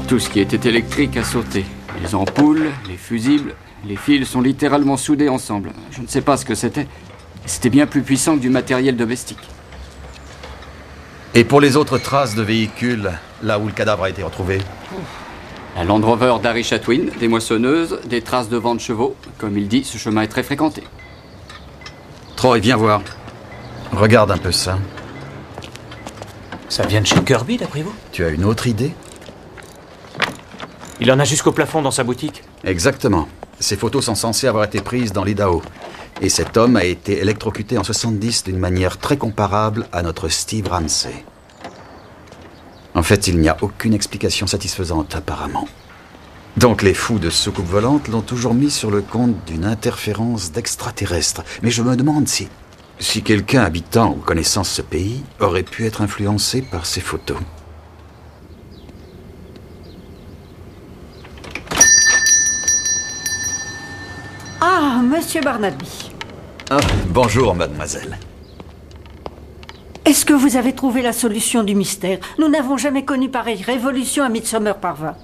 Tout ce qui était électrique a sauté. Les ampoules, les fusibles, les fils sont littéralement soudés ensemble. Je ne sais pas ce que c'était. C'était bien plus puissant que du matériel domestique. Et pour les autres traces de véhicules, là où le cadavre a été retrouvé? La Land Rover d'Harry Chatwin, des moissonneuses, des traces de vents de chevaux. Comme il dit, ce chemin est très fréquenté. Troy, viens voir. Regarde un peu ça. Ça vient de chez Kirby, d'après vous? Tu as une autre idée? Il en a jusqu'au plafond dans sa boutique. Exactement. Ces photos sont censées avoir été prises dans l'Idaho. Et cet homme a été électrocuté en 70 d'une manière très comparable à notre Steve Ramsey. En fait, il n'y a aucune explication satisfaisante, apparemment. Donc les fous de soucoupe volante l'ont toujours mis sur le compte d'une interférence d'extraterrestres. Mais je me demande si quelqu'un habitant ou connaissant ce pays aurait pu être influencé par ces photos. Ah, monsieur Barnaby. Ah, bonjour, mademoiselle. Est-ce que vous avez trouvé la solution du mystère? Nous n'avons jamais connu pareille révolution à Midsomer Parva.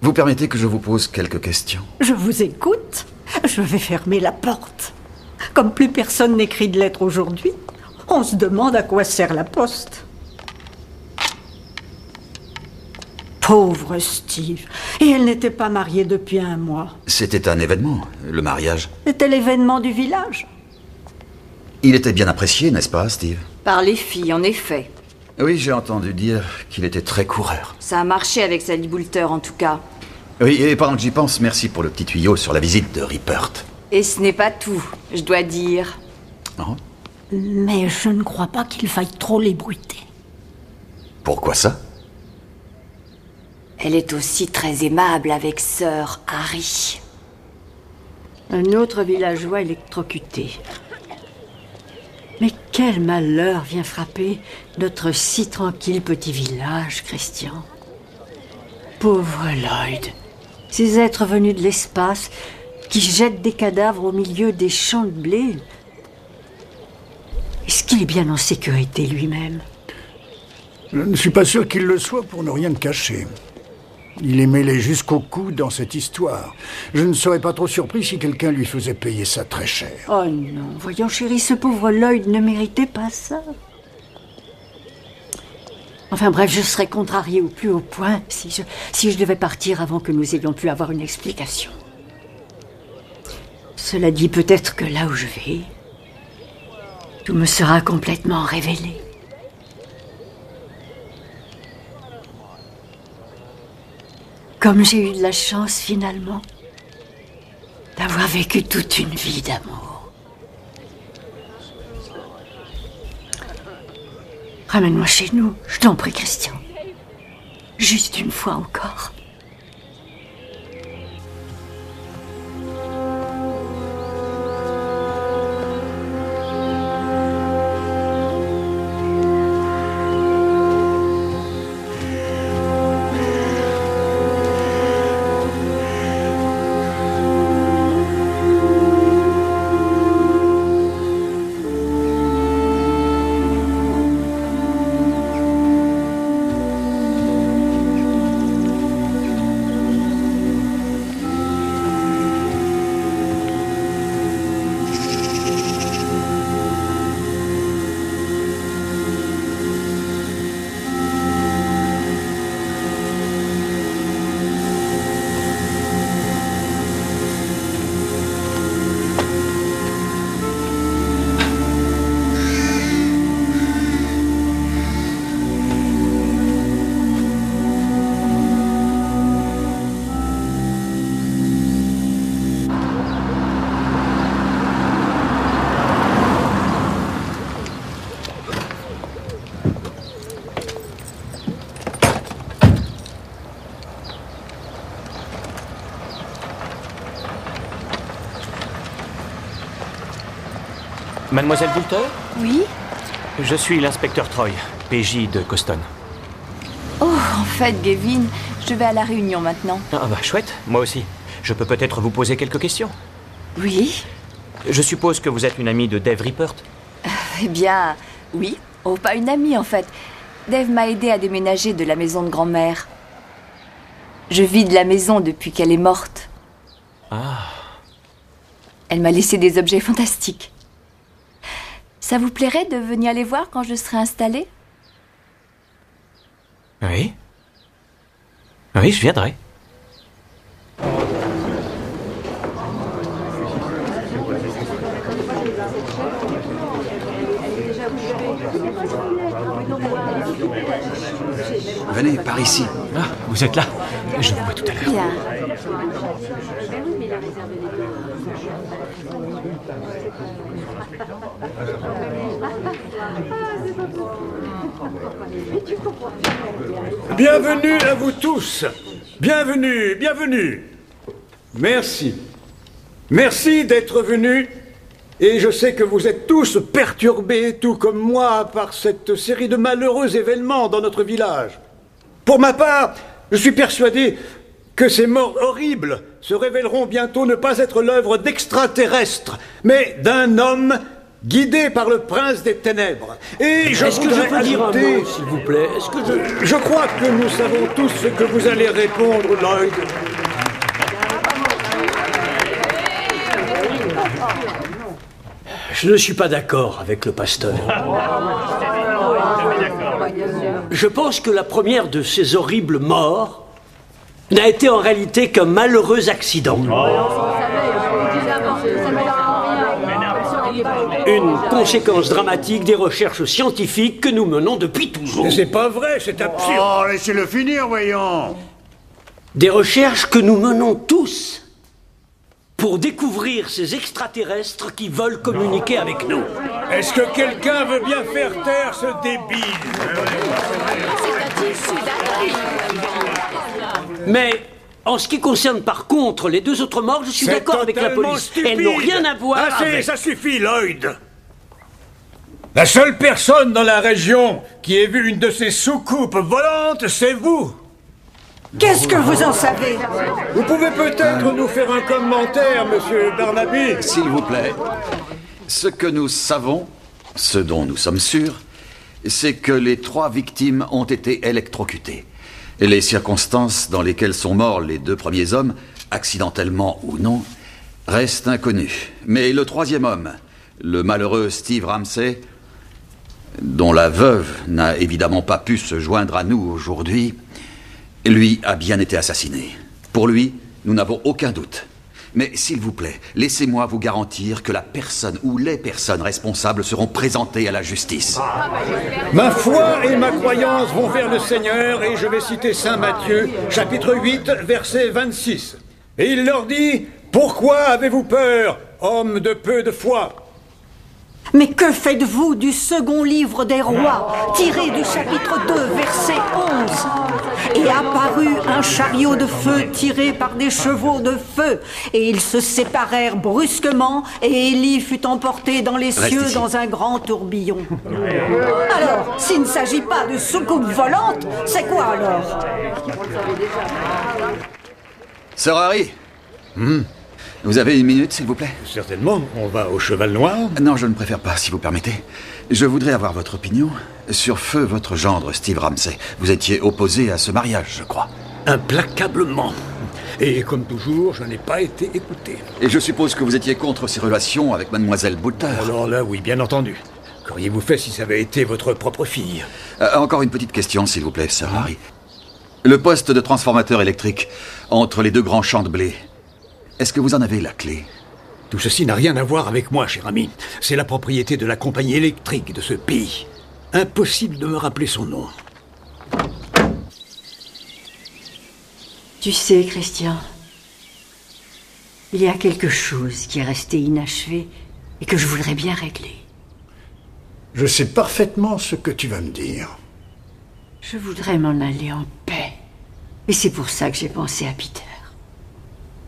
Vous permettez que je vous pose quelques questions? Je vous écoute. Je vais fermer la porte. Comme plus personne n'écrit de lettres aujourd'hui, on se demande à quoi sert la poste. Pauvre Steve. Et elle n'était pas mariée depuis 1 mois. C'était un événement, le mariage. C'était l'événement du village. Il était bien apprécié, n'est-ce pas, Steve? Par les filles, en effet. Oui, j'ai entendu dire qu'il était très coureur. Ça a marché avec Sally Boulter, en tout cas. Oui, et pendant que j'y pense, merci pour le petit tuyau sur la visite de Rippert. Et ce n'est pas tout, je dois dire. Oh. Mais je ne crois pas qu'il faille trop l'ébruiter. Pourquoi ça? Elle est aussi très aimable avec sœur Harry. Un autre villageois électrocuté. Mais quel malheur vient frapper notre si tranquille petit village, Christian. Pauvre Lloyd. Ces êtres venus de l'espace qui jettent des cadavres au milieu des champs de blé. Est-ce qu'il est bien en sécurité lui-même? Je ne suis pas sûr qu'il le soit pour ne rien cacher. Il est mêlé jusqu'au cou dans cette histoire. Je ne serais pas trop surpris si quelqu'un lui faisait payer ça très cher. Oh non, voyons chérie, ce pauvre Lloyd ne méritait pas ça. Enfin bref, je serais contrariée au plus haut point si je devais partir avant que nous ayons pu avoir une explication. Cela dit, peut-être que là où je vais, tout me sera complètement révélé. Comme j'ai eu de la chance, finalement, d'avoir vécu toute une vie d'amour. Ramène-moi chez nous, je t'en prie, Christian. Juste une fois encore. Mademoiselle Boulter? Oui? Je suis l'inspecteur Troy, PJ de Coston. Oh, en fait, Gavin, je vais à la réunion maintenant. Ah bah chouette, moi aussi. Je peux peut-être vous poser quelques questions? Oui? Je suppose que vous êtes une amie de Dave Rippert? Eh bien, oui. Oh, pas une amie, en fait. Dave m'a aidé à déménager de la maison de grand-mère. Je vide la maison depuis qu'elle est morte. Ah. Elle m'a laissé des objets fantastiques. Ça vous plairait de venir les voir quand je serai installée? Oui. Oui, je viendrai. Venez, par ici. Ah, vous êtes là. Je vous vois tout à l'heure. Bien. Bienvenue à vous tous. Bienvenue, bienvenue. Merci. Merci d'être venus. Et je sais que vous êtes tous perturbés, tout comme moi, par cette série de malheureux événements dans notre village. Pour ma part, je suis persuadé que ces morts horribles se révéleront bientôt ne pas être l'œuvre d'extraterrestres, mais d'un homme guidé par le prince des ténèbres. Et je Est-ce que je voudrais peux dire un ajouter... mot, s'il vous plaît? Est-ce que Je crois que nous savons tous ce que vous allez répondre, Lloyd. Je ne suis pas d'accord avec le pasteur. Je pense que la première de ces horribles morts n'a été en réalité qu'un malheureux accident. Une conséquence dramatique des recherches scientifiques que nous menons depuis toujours. Mais c'est pas vrai, c'est absurde. Oh, laissez-le finir, voyons. Des recherches que nous menons tous pour découvrir ces extraterrestres qui veulent communiquer avec nous. Est-ce que quelqu'un veut bien faire taire ce débile? Mais en ce qui concerne par contre les deux autres morts, je suis d'accord avec la police. Stupide. Elles n'ont rien à voir avec... Ça suffit, Lloyd. La seule personne dans la région qui ait vu une de ces soucoupes volantes, c'est vous. Qu'est-ce que vous en savez? Vous pouvez peut-être nous faire un commentaire, monsieur Barnaby? S'il vous plaît. Ce que nous savons, ce dont nous sommes sûrs, c'est que les 3 victimes ont été électrocutées. Et les circonstances dans lesquelles sont morts les 2 premiers hommes, accidentellement ou non, restent inconnues. Mais le 3e homme, le malheureux Steve Ramsey, dont la veuve n'a évidemment pas pu se joindre à nous aujourd'hui, lui a bien été assassiné. Pour lui, nous n'avons aucun doute. Mais s'il vous plaît, laissez-moi vous garantir que la personne ou les personnes responsables seront présentées à la justice. Ma foi et ma croyance vont vers le Seigneur, et je vais citer Saint Matthieu, chapitre 8, verset 26. Et il leur dit, « Pourquoi avez-vous peur, hommes de peu de foi ?» Mais que faites-vous du second livre des rois, tiré du chapitre 2, verset 11? Et apparut un chariot de feu tiré par des chevaux de feu, et ils se séparèrent brusquement, et Élie fut emporté dans les cieux dans un grand tourbillon. Alors, s'il ne s'agit pas de soucoupe volante, c'est quoi alors? Sir Harry, vous avez une minute, s'il vous plaît? Certainement, on va au Cheval Noir. Non, je ne préfère pas, si vous permettez. Je voudrais avoir votre opinion sur feu votre gendre, Steve Ramsey. Vous étiez opposé à ce mariage, je crois. Implacablement. Et comme toujours, je n'ai pas été écouté. Et je suppose que vous étiez contre ses relations avec mademoiselle Boulter. Alors là, oui, bien entendu. Qu'auriez-vous fait si ça avait été votre propre fille? Encore une petite question, s'il vous plaît, Sir Harry. Le poste de transformateur électrique entre les 2 grands champs de blé, est-ce que vous en avez la clé? Tout ceci n'a rien à voir avec moi, cher ami. C'est la propriété de la compagnie électrique de ce pays. Impossible de me rappeler son nom. Tu sais, Christian, il y a quelque chose qui est resté inachevé et que je voudrais bien régler. Je sais parfaitement ce que tu vas me dire. Je voudrais m'en aller en paix. Et c'est pour ça que j'ai pensé à Peter.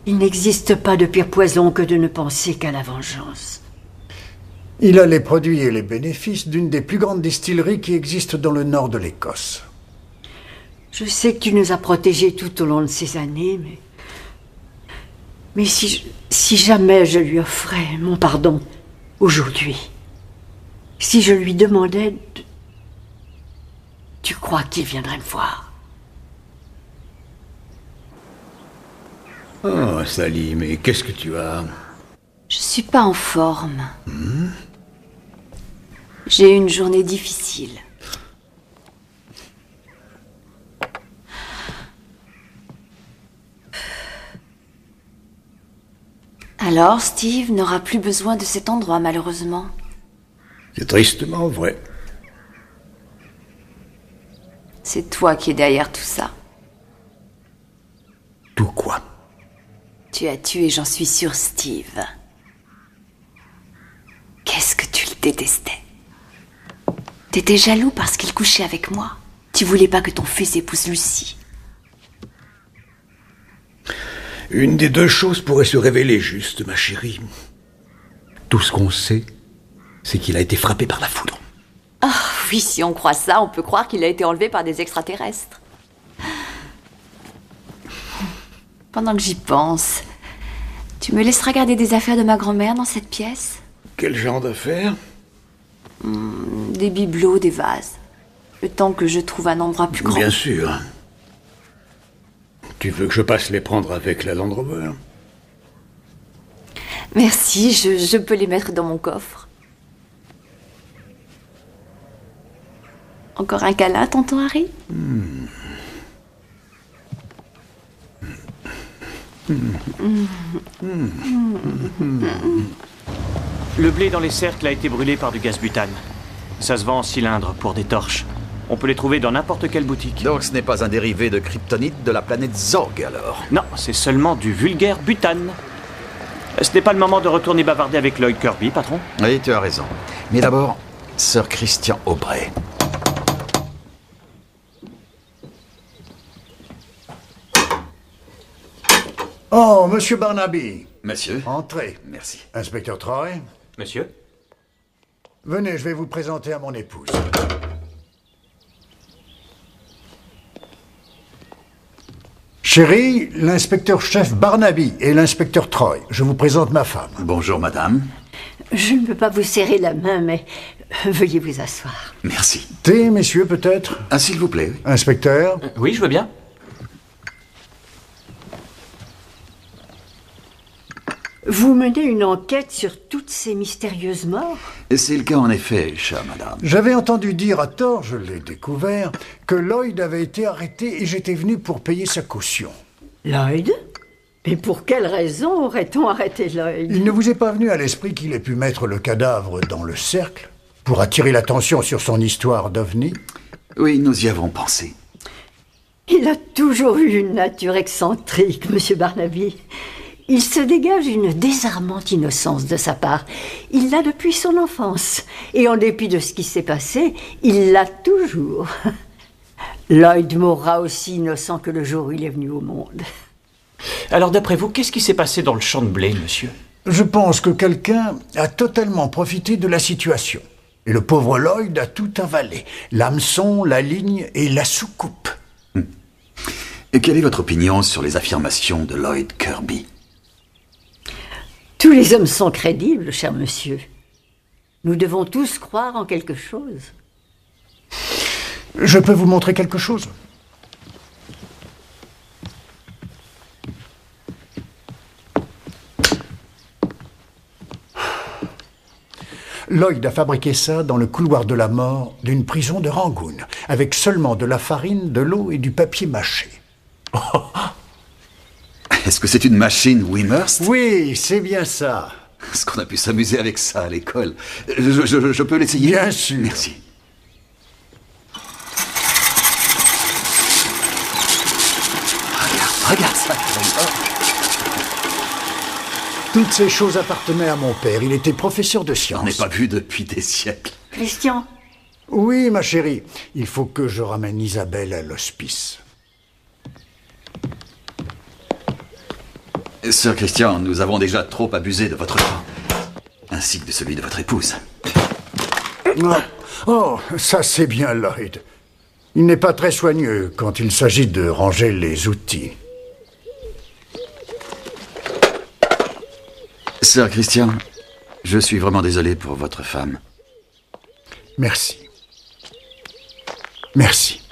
Il n'existe pas de pire poison que de ne penser qu'à la vengeance. Il a les produits et les bénéfices d'une des plus grandes distilleries qui existent dans le nord de l'Écosse. Je sais que tu nous as protégés tout au long de ces années, mais si jamais je lui offrais mon pardon aujourd'hui, si je lui demandais, tu crois qu'il viendrait me voir? Oh, Sally, mais qu'est-ce que tu as? Je suis pas en forme. J'ai eu une journée difficile. Alors, Steve n'aura plus besoin de cet endroit, malheureusement. C'est tristement vrai. C'est toi qui es derrière tout ça. Tout quoi? Tu as tué, j'en suis sûre, Steve. Qu'est-ce que tu le détestais? T'étais jaloux parce qu'il couchait avec moi. Tu voulais pas que ton fils épouse Lucie. Une des deux choses pourrait se révéler juste, ma chérie. Tout ce qu'on sait, c'est qu'il a été frappé par la foudre. Ah oui, si on croit ça, on peut croire qu'il a été enlevé par des extraterrestres. Pendant que j'y pense, tu me laisseras garder des affaires de ma grand-mère dans cette pièce? Quel genre d'affaires? Des bibelots, des vases. Le temps que je trouve un endroit plus grand. Bien sûr. Tu veux que je passe les prendre avec la Land Rover? Merci, je peux les mettre dans mon coffre. Encore un câlin, tonton Harry? Le blé dans les cercles a été brûlé par du gaz butane. Ça se vend en cylindre pour des torches. On peut les trouver dans n'importe quelle boutique. Donc ce n'est pas un dérivé de kryptonite de la planète Zorg, alors? Non, c'est seulement du vulgaire butane. Ce n'est pas le moment de retourner bavarder avec Lloyd Kirby, patron? Oui, tu as raison. Mais d'abord, Sir Christian Aubrey. Oh, Monsieur Barnaby. Monsieur. Entrez. Merci. Inspecteur Troy. Monsieur? Venez, je vais vous présenter à mon épouse. Chérie, l'inspecteur-chef Barnaby et l'inspecteur Troy. Je vous présente ma femme. Bonjour, madame. Je ne peux pas vous serrer la main, mais veuillez vous asseoir. Merci. Thé, messieurs, peut-être? Ah, s'il vous plaît. Inspecteur? Oui, je veux bien. Vous menez une enquête sur toutes ces mystérieuses morts? C'est le cas en effet, chère madame. J'avais entendu dire à tort, je l'ai découvert, que Lloyd avait été arrêté et j'étais venu pour payer sa caution. Lloyd? Mais pour quelle raison aurait-on arrêté Lloyd? Il ne vous est pas venu à l'esprit qu'il ait pu mettre le cadavre dans le cercle pour attirer l'attention sur son histoire d'ovni? Oui, nous y avons pensé. Il a toujours eu une nature excentrique, Monsieur Barnaby. Il se dégage une désarmante innocence de sa part. Il l'a depuis son enfance. Et en dépit de ce qui s'est passé, il l'a toujours. Lloyd mourra aussi innocent que le jour où il est venu au monde. Alors d'après vous, qu'est-ce qui s'est passé dans le champ de blé, monsieur? Je pense que quelqu'un a totalement profité de la situation. Et le pauvre Lloyd a tout avalé. L'hameçon, la ligne et la soucoupe. Et quelle est votre opinion sur les affirmations de Lloyd Kirby? Tous les hommes sont crédibles, cher monsieur. Nous devons tous croire en quelque chose. Je peux vous montrer quelque chose? Lloyd a fabriqué ça dans le couloir de la mort d'une prison de Rangoon, avec seulement de la farine, de l'eau et du papier mâché. Est-ce que c'est une machine Wimhurst? Oui, c'est bien ça. Est-ce qu'on a pu s'amuser avec ça à l'école? Je peux l'essayer? Bien sûr. Merci. Regarde ça. Toutes ces choses appartenaient à mon père. Il était professeur de sciences. On n'est pas vu depuis des siècles. Christian? Oui, ma chérie. Il faut que je ramène Isabelle à l'hospice. Sir Christian, nous avons déjà trop abusé de votre temps. ainsi que de celui de votre épouse. Oh, ça c'est bien, Lloyd. Il n'est pas très soigneux quand il s'agit de ranger les outils. Sir Christian, je suis vraiment désolé pour votre femme. Merci. Merci.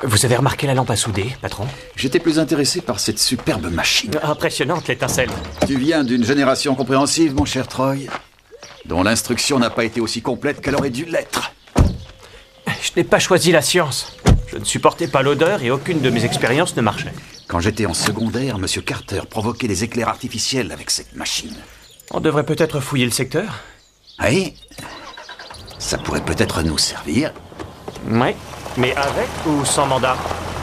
Vous avez remarqué la lampe à souder, patron? J'étais plus intéressé par cette superbe machine. Impressionnante, l'étincelle. Tu viens d'une génération compréhensive, mon cher Troy, dont l'instruction n'a pas été aussi complète qu'elle aurait dû l'être. Je n'ai pas choisi la science. Je ne supportais pas l'odeur et aucune de mes expériences ne marchait. Quand j'étais en secondaire, M. Carter provoquait des éclairs artificiels avec cette machine. On devrait peut-être fouiller le secteur. Oui, ça pourrait peut-être nous servir. Oui, mais avec ou sans mandat?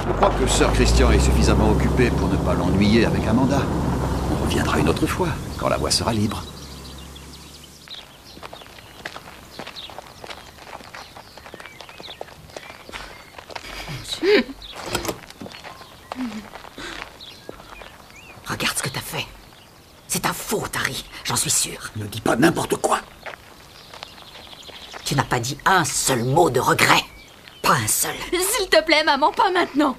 Je crois que Sir Christian est suffisamment occupé pour ne pas l'ennuyer avec un mandat. On reviendra une autre fois, quand la voie sera libre. Regarde ce que t'as fait. C'est ta faute, Harry, j'en suis sûr. Ne dis pas n'importe quoi. Tu n'as pas dit un seul mot de regret. Pas un seul. S'il te plaît, maman, pas maintenant.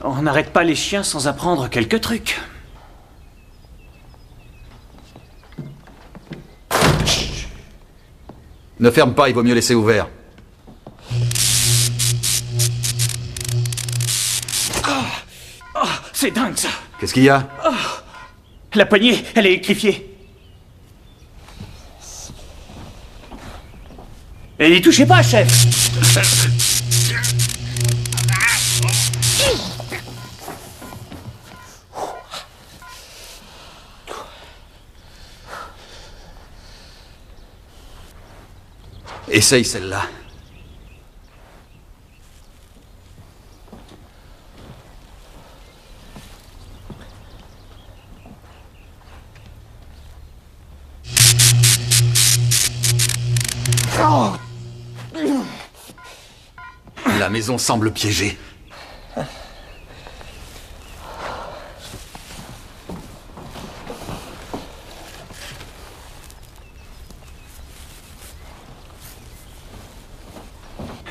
On n'arrête pas les chiens sans apprendre quelques trucs. Chut. Ne ferme pas, il vaut mieux laisser ouvert. C'est dingue, ça. Qu'est-ce qu'il y a? La poignée, elle est électrifiée. Et n'y touchez pas, chef. Essaye celle-là. La maison semble piégée.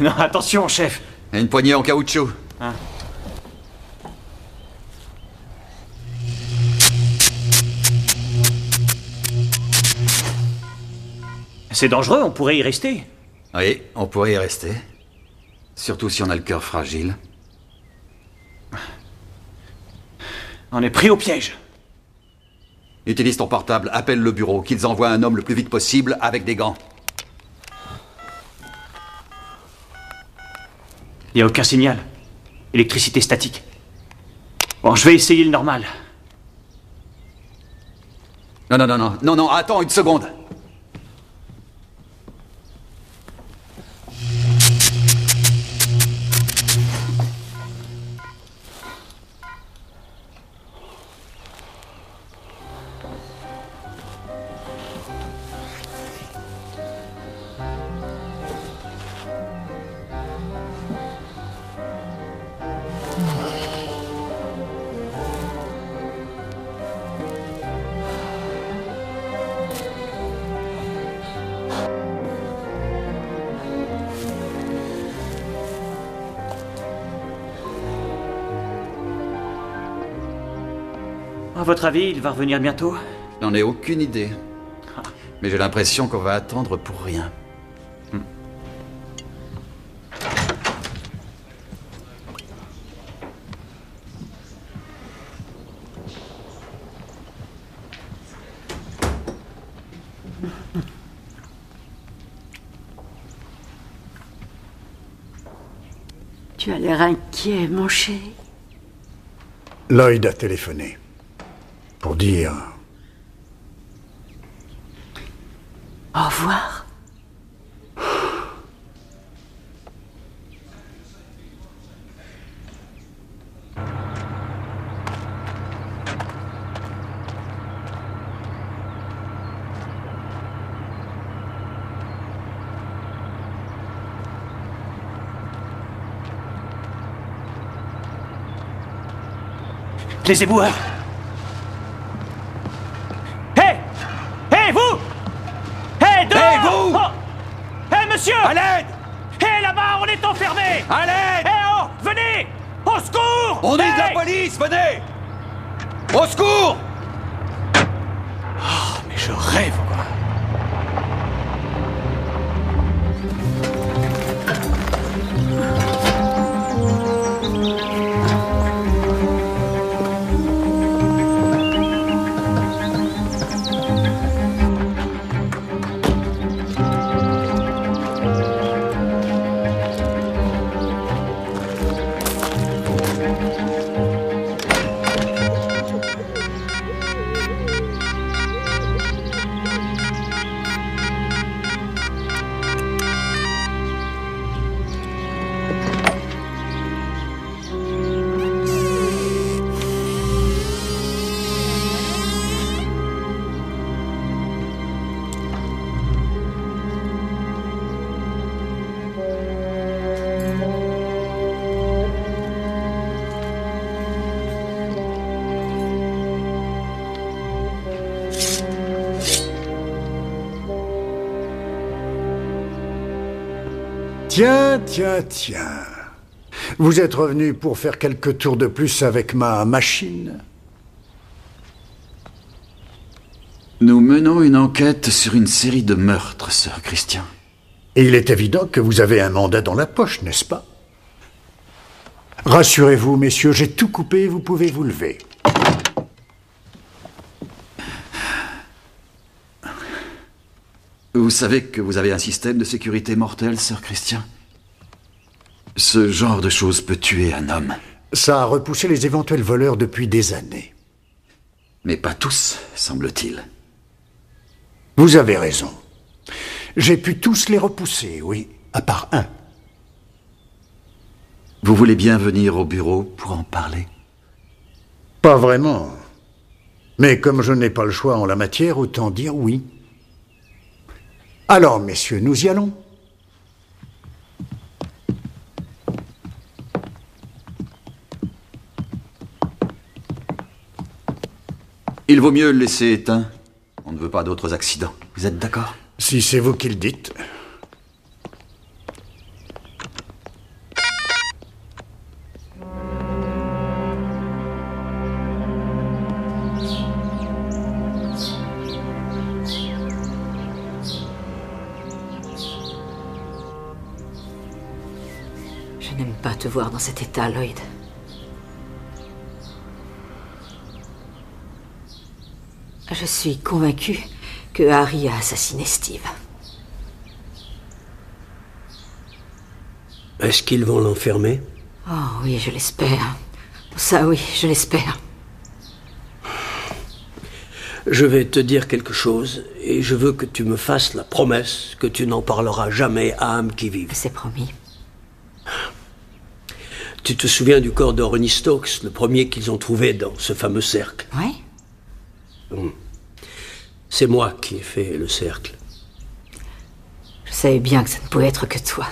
Non, attention, chef. Et une poignée en caoutchouc. Hein? C'est dangereux, on pourrait y rester. Oui, on pourrait y rester. Surtout si on a le cœur fragile. On est pris au piège. Utilise ton portable, appelle le bureau, qu'ils envoient un homme le plus vite possible avec des gants. Il n'y a aucun signal. Électricité statique. Bon, je vais essayer le normal. Non, attends une seconde. À votre avis, il va revenir bientôt? Je n'en ai aucune idée. Mais j'ai l'impression qu'on va attendre pour rien. Tu as l'air inquiet, mon chéri. Lloyd a téléphoné. Pour dire... Au revoir. Les éboueurs! Hé! Hé, vous! Hé, dehors! Hé, vous! Oh! Hé, monsieur! À l'aide! Hé, là-bas, on est enfermés! À l'aide! Hé, oh! Venez! Au secours! On est de la Hey! police, venez! Au secours! Oh, mais je rêve, quoi! Tiens. Vous êtes revenu pour faire quelques tours de plus avec ma machine? Nous menons une enquête sur une série de meurtres, Sir Christian. Et il est évident que vous avez un mandat dans la poche, n'est-ce pas? Rassurez-vous, messieurs, j'ai tout coupé, vous pouvez vous lever. Vous savez que vous avez un système de sécurité mortel, Sir Christian? Ce genre de choses peut tuer un homme. Ça a repoussé les éventuels voleurs depuis des années. Mais pas tous, semble-t-il. Vous avez raison. J'ai pu tous les repousser, oui, à part un. Vous voulez bien venir au bureau pour en parler? Pas vraiment. Mais comme je n'ai pas le choix en la matière, autant dire oui. Alors, messieurs, nous y allons. Il vaut mieux le laisser éteint. On ne veut pas d'autres accidents. Vous êtes d'accord? Si c'est vous qui le dites. Je n'aime pas te voir dans cet état, Lloyd. Je suis convaincue que Harry a assassiné Steve. Est-ce qu'ils vont l'enfermer? Oh oui, je l'espère. Ça oui, je l'espère. Je vais te dire quelque chose, et je veux que tu me fasses la promesse que tu n'en parleras jamais à âme qui vive. C'est promis. Tu te souviens du corps de Ronnie Stokes, le premier qu'ils ont trouvé dans ce fameux cercle? Oui. C'est moi qui ai fait le cercle. Je savais bien que ça ne pouvait être que toi.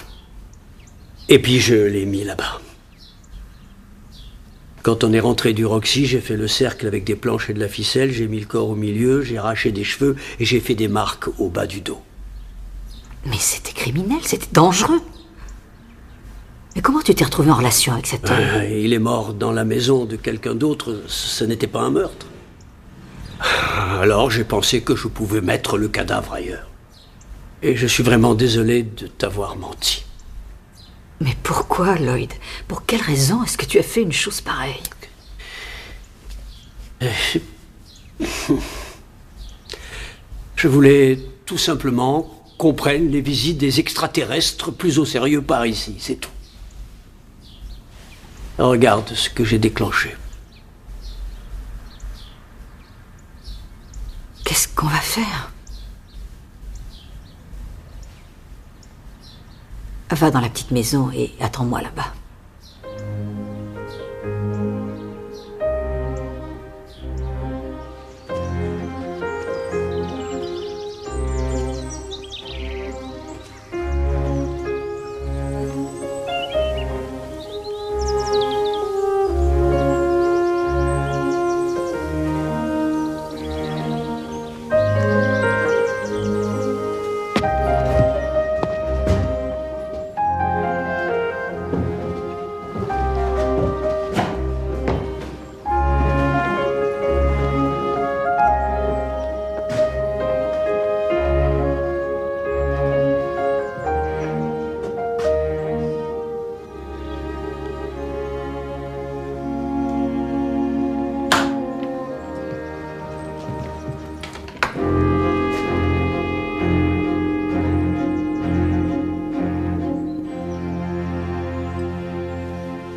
Et puis je l'ai mis là-bas. Quand on est rentré du Roxy, j'ai fait le cercle avec des planches et de la ficelle, j'ai mis le corps au milieu, j'ai arraché des cheveux et j'ai fait des marques au bas du dos. Mais c'était criminel, c'était dangereux. Mais comment tu t'es retrouvé en relation avec cet homme? Il est mort dans la maison de quelqu'un d'autre, ce n'était pas un meurtre. Alors j'ai pensé que je pouvais mettre le cadavre ailleurs. Et je suis vraiment désolé de t'avoir menti. Mais pourquoi, Lloyd? Pour quelle raison est-ce que tu as fait une chose pareille? Je voulais tout simplement qu'on prenne les visites des extraterrestres plus au sérieux par ici, c'est tout. Regarde ce que j'ai déclenché. Qu'est-ce qu'on va faire? Va dans la petite maison et attends-moi là-bas.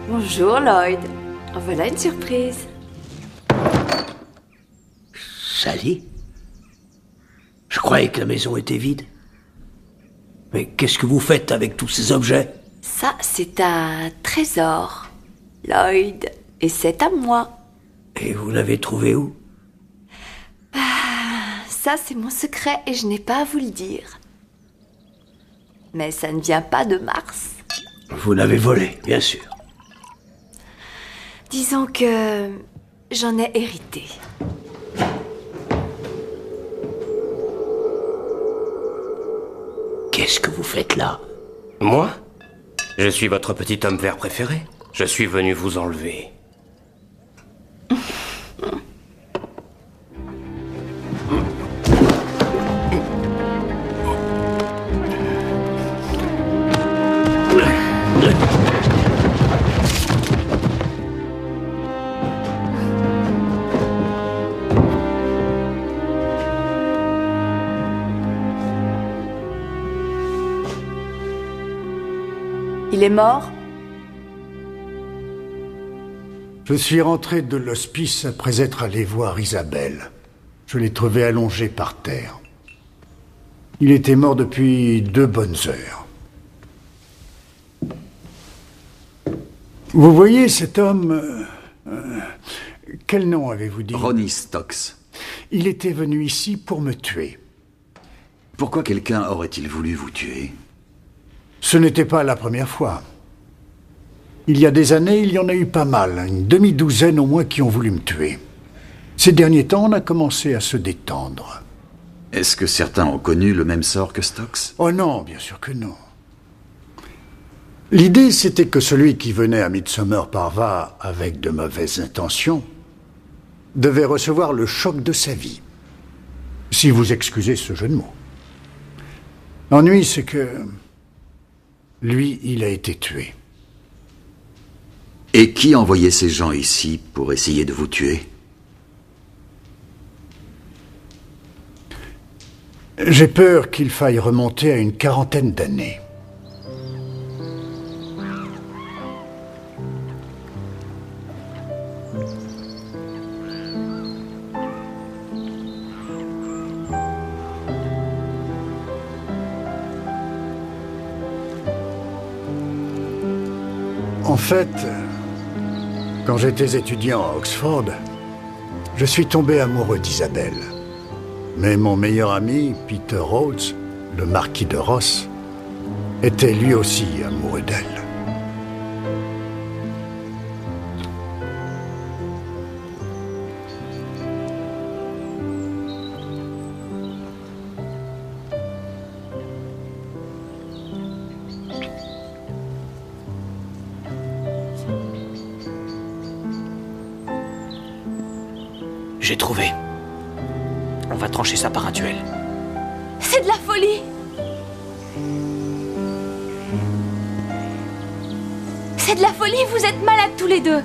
Bonjour Lloyd. Voilà une surprise. Sally? Je croyais que la maison était vide. Mais qu'est-ce que vous faites avec tous ces objets? Ça, c'est un trésor, Lloyd. Et c'est à moi. Et vous l'avez trouvé où? Ça, c'est mon secret et je n'ai pas à vous le dire. Mais ça ne vient pas de Mars. Vous l'avez volé, bien sûr. Disons que j'en ai hérité. Qu'est-ce que vous faites là? Moi? Je suis votre petit homme vert préféré. Je suis venu vous enlever. Il est mort? Je suis rentré de l'hospice après être allé voir Isabelle. Je l'ai trouvé allongé par terre. Il était mort depuis 2 bonnes heures. Vous voyez cet homme... quel nom avez-vous dit? Ronnie Stokes. Il était venu ici pour me tuer. Pourquoi quelqu'un aurait-il voulu vous tuer? Ce n'était pas la première fois. Il y a des années, il y en a eu pas mal, une demi-douzaine au moins qui ont voulu me tuer. Ces derniers temps, on a commencé à se détendre. Est-ce que certains ont connu le même sort que Stokes? Oh non, bien sûr que non. L'idée, c'était que celui qui venait à Midsomer Parva avec de mauvaises intentions devait recevoir le choc de sa vie. Si vous excusez ce jeu de mots. L'ennui, c'est que... lui, il a été tué. Et qui envoyait ces gens ici pour essayer de vous tuer? J'ai peur qu'il faille remonter à une 40aine d'années. En fait, quand j'étais étudiant à Oxford, je suis tombé amoureux d'Isabelle. Mais mon meilleur ami, Peter Rhodes, le marquis de Ross, était lui aussi amoureux d'elle. J'ai trouvé. On va trancher ça par un duel. C'est de la folie! C'est de la folie, vous êtes malades tous les deux!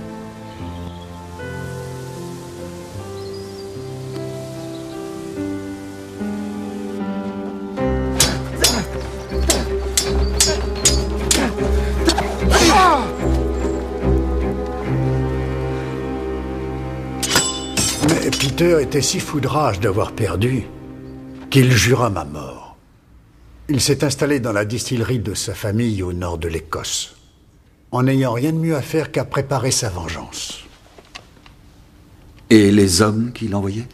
Mais Peter était si foudrage d'avoir perdu qu'il jura ma mort. Il s'est installé dans la distillerie de sa famille au nord de l'Écosse, en n'ayant rien de mieux à faire qu'à préparer sa vengeance. Et les hommes qu'il envoyait?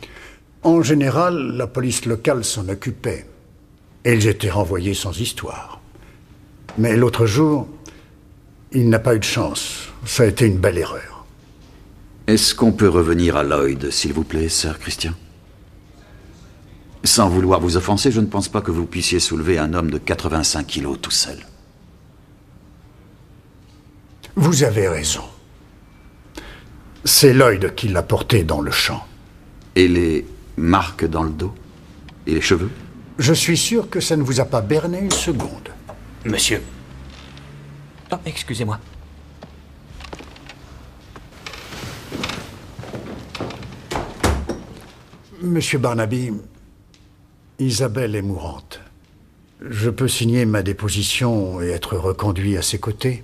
En général, la police locale s'en occupait, et ils étaient renvoyés sans histoire. Mais l'autre jour, il n'a pas eu de chance. Ça a été une belle erreur. Est-ce qu'on peut revenir à Lloyd, s'il vous plaît, Sir Christian? Sans vouloir vous offenser, je ne pense pas que vous puissiez soulever un homme de 85 kilos tout seul. Vous avez raison. C'est Lloyd qui l'a porté dans le champ. Et les marques dans le dos? Et les cheveux? Je suis sûr que ça ne vous a pas berné une seconde. Monsieur. Oh, excusez-moi. Monsieur Barnaby, Isabelle est mourante. Je peux signer ma déposition et être reconduit à ses côtés?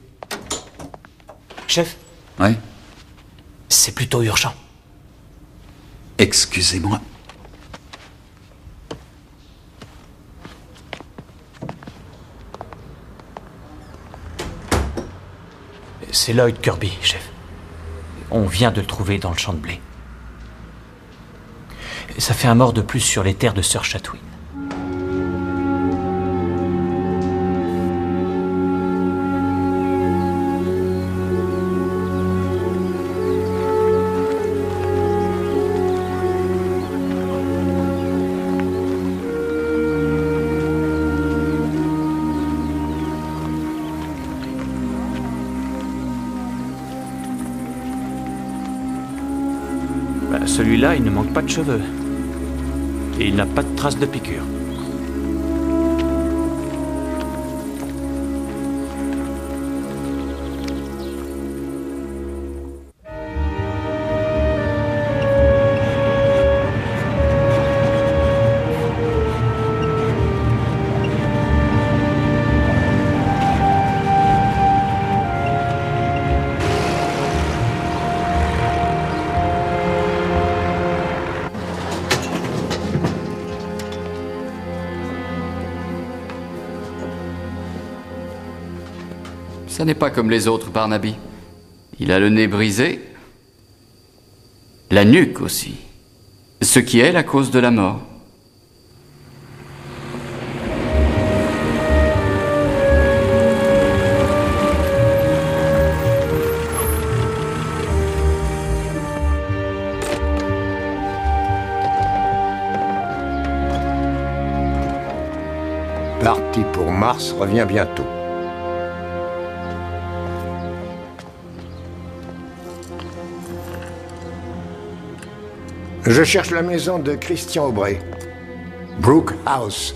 Chef? Oui? C'est plutôt urgent. Excusez-moi. C'est Lloyd Kirby, chef. On vient de le trouver dans le champ de blé. Ça fait un mort de plus sur les terres de Sir Chatwin. Celui-là, il ne manque pas de cheveux. Et il n'a pas de traces de piqûre. Ça n'est pas comme les autres, Barnaby. Il a le nez brisé, la nuque aussi, ce qui est la cause de la mort. Parti pour Mars revient bientôt. Je cherche la maison de Christian Aubray. Brook House.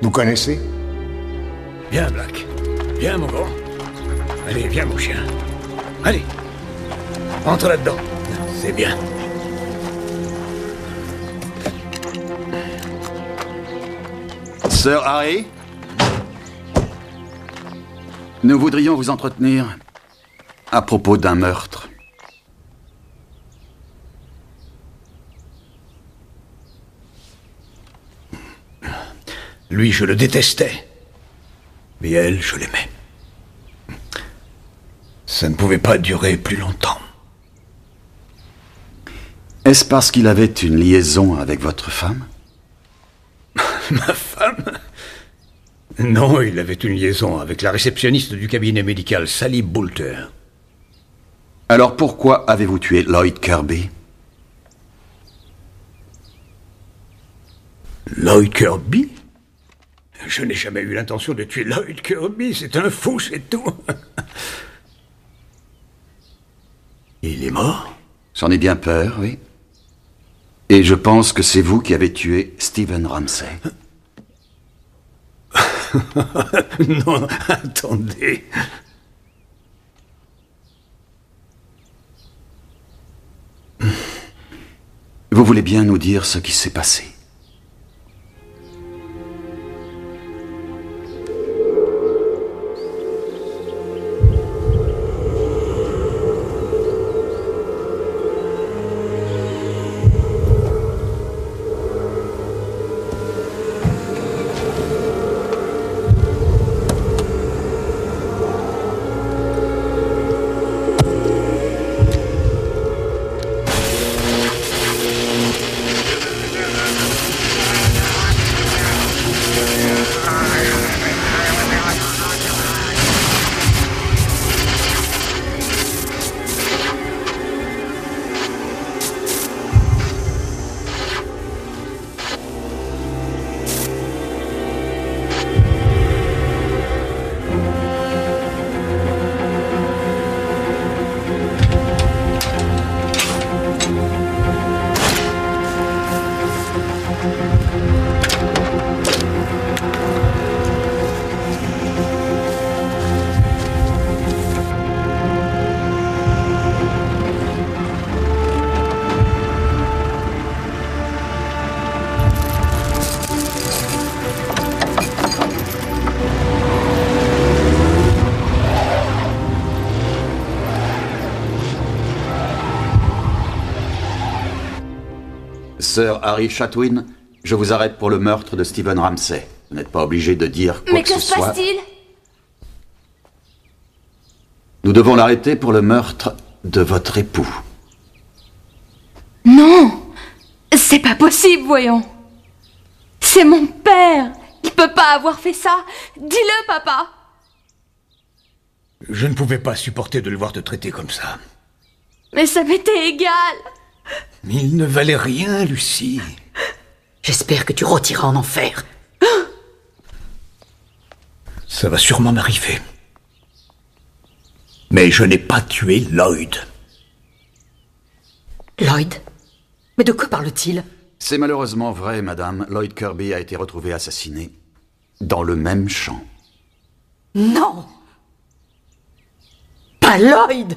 Vous connaissez? Viens, Black. Viens, mon grand. Allez, viens, mon chien. Allez. Entre là-dedans. C'est bien. Sir Harry? Nous voudrions vous entretenir à propos d'un meurtre. Lui, je le détestais. Mais elle, je l'aimais. Ça ne pouvait pas durer plus longtemps. Est-ce parce qu'il avait une liaison avec votre femme? Ma femme? Non, il avait une liaison avec la réceptionniste du cabinet médical, Sally Boulter. Alors pourquoi avez-vous tué Lloyd Kirby? Lloyd Kirby? Je n'ai jamais eu l'intention de tuer Lloyd Kirby, c'est un fou, c'est tout. Il est mort? J'en ai bien peur, oui. Et je pense que c'est vous qui avez tué Stephen Ramsay. Non, attendez. Vous voulez bien nous dire ce qui s'est passé? Sir Harry Chatwin, je vous arrête pour le meurtre de Stephen Ramsay. Vous n'êtes pas obligé de dire quoi Mais que ce que se soit. passe-t-il? Nous devons l'arrêter pour le meurtre de votre époux. Non! C'est pas possible, voyons! C'est mon père! Il peut pas avoir fait ça! Dis-le, papa! Je ne pouvais pas supporter de le voir te traiter comme ça. Mais ça m'était égal! Mais il ne valait rien, Lucie. J'espère que tu rôtiras en enfer. Ça va sûrement m'arriver. Mais je n'ai pas tué Lloyd. Lloyd? Mais de quoi parle-t-il? C'est malheureusement vrai, madame. Lloyd Kirby a été retrouvé assassiné dans le même champ. Non! Pas Lloyd!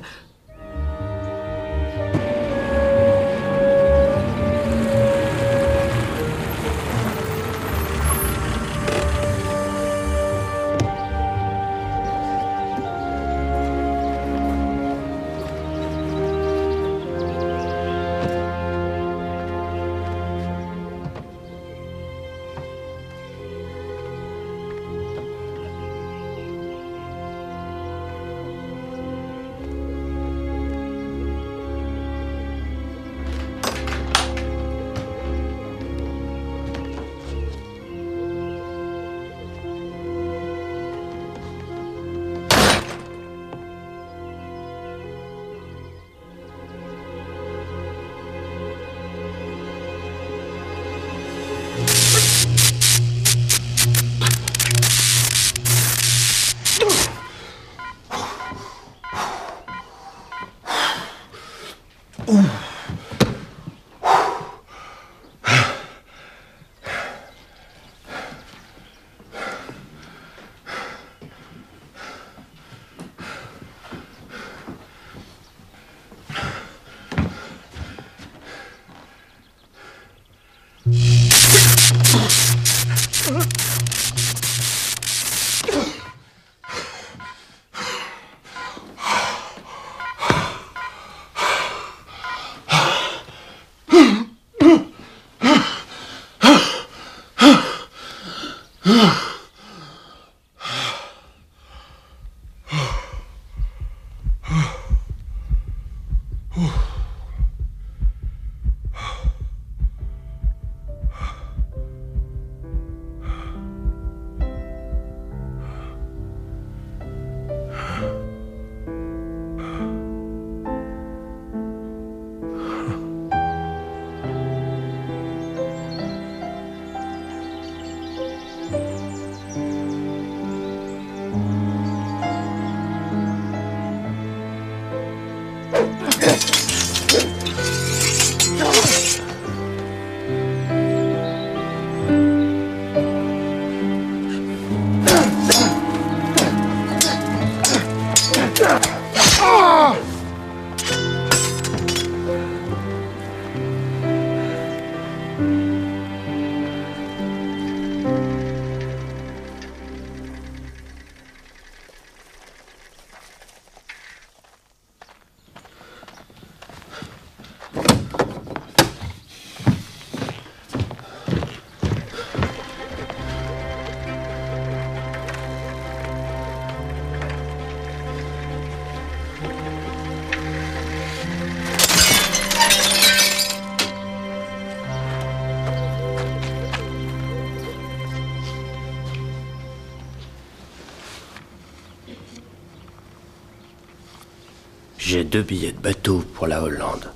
J'ai 2 billets de bateau pour la Hollande.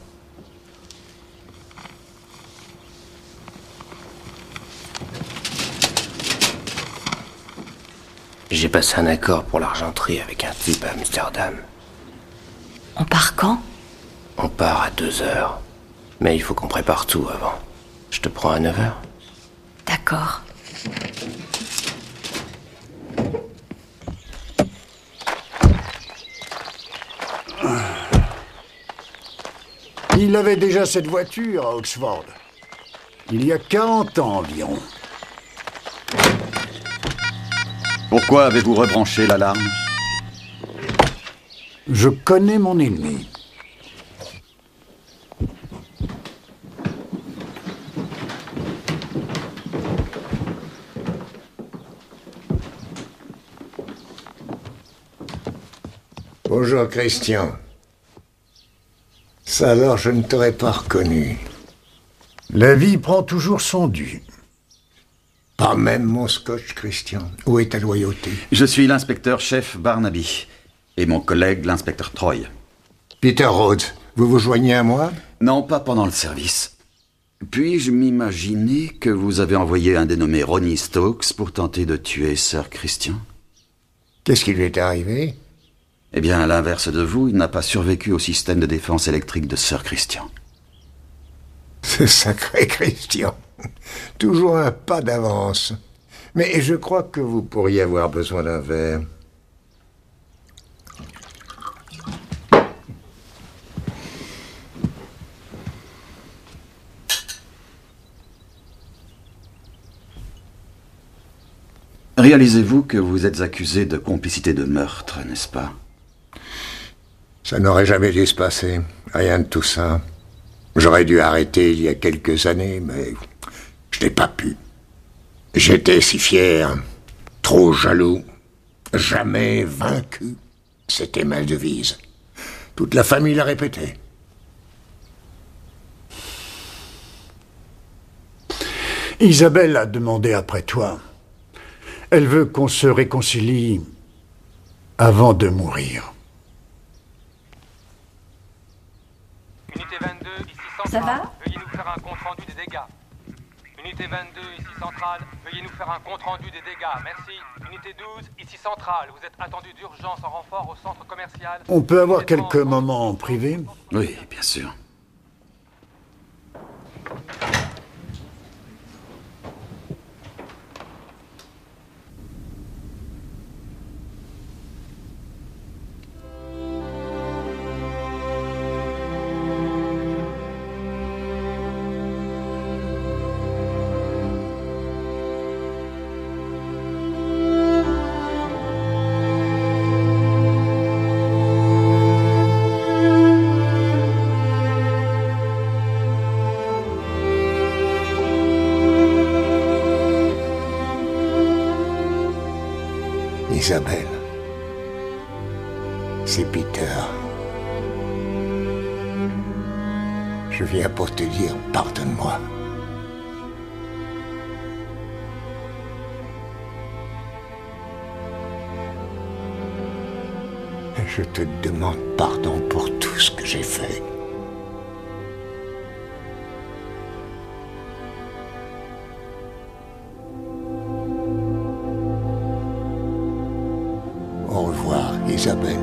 J'ai passé un accord pour l'argenterie avec un type à Amsterdam. On part quand? On part à 2h. Mais il faut qu'on prépare tout avant. Je te prends à 9h? D'accord. Il avait déjà cette voiture à Oxford. Il y a 40 ans environ. Pourquoi avez-vous rebranché l'alarme? Je connais mon ennemi. Bonjour, Christian. Ça alors, je ne t'aurais pas reconnu. La vie prend toujours son dû. Pas même mon scotch, Christian. Où est ta loyauté? Je suis l'inspecteur-chef Barnaby. Et mon collègue, l'inspecteur Troy. Peter Rhodes, vous vous joignez à moi? Non, pas pendant le service. Puis-je m'imaginer que vous avez envoyé un dénommé Ronnie Stokes pour tenter de tuer Sir Christian? Qu'est-ce qui lui est arrivé? Eh bien, à l'inverse de vous, il n'a pas survécu au système de défense électrique de Sir Christian. Ce sacré Christian. Toujours un pas d'avance. Mais je crois que vous pourriez avoir besoin d'un verre. Réalisez-vous que vous êtes accusé de complicité de meurtre, n'est-ce pas? Ça n'aurait jamais dû se passer. Rien de tout ça. J'aurais dû arrêter il y a quelques années, mais je n'ai pas pu. J'étais si fier, trop jaloux, jamais vaincu. C'était ma devise. Toute la famille l'a répété. Isabelle a demandé après toi. Elle veut qu'on se réconcilie avant de mourir. Unité 22, ici centrale. Ça va? Veuillez nous faire un compte-rendu des dégâts. Unité 22, ici centrale. Veuillez nous faire un compte-rendu des dégâts. Merci. Unité 12, ici centrale. Vous êtes attendu d'urgence en renfort au centre commercial. On peut avoir quelques moments en privé? Oui, bien sûr. Isabelle, c'est Peter. Je viens pour te dire pardonne-moi. Je te demande pardon pour tout ce que j'ai fait. Au revoir, Isabelle.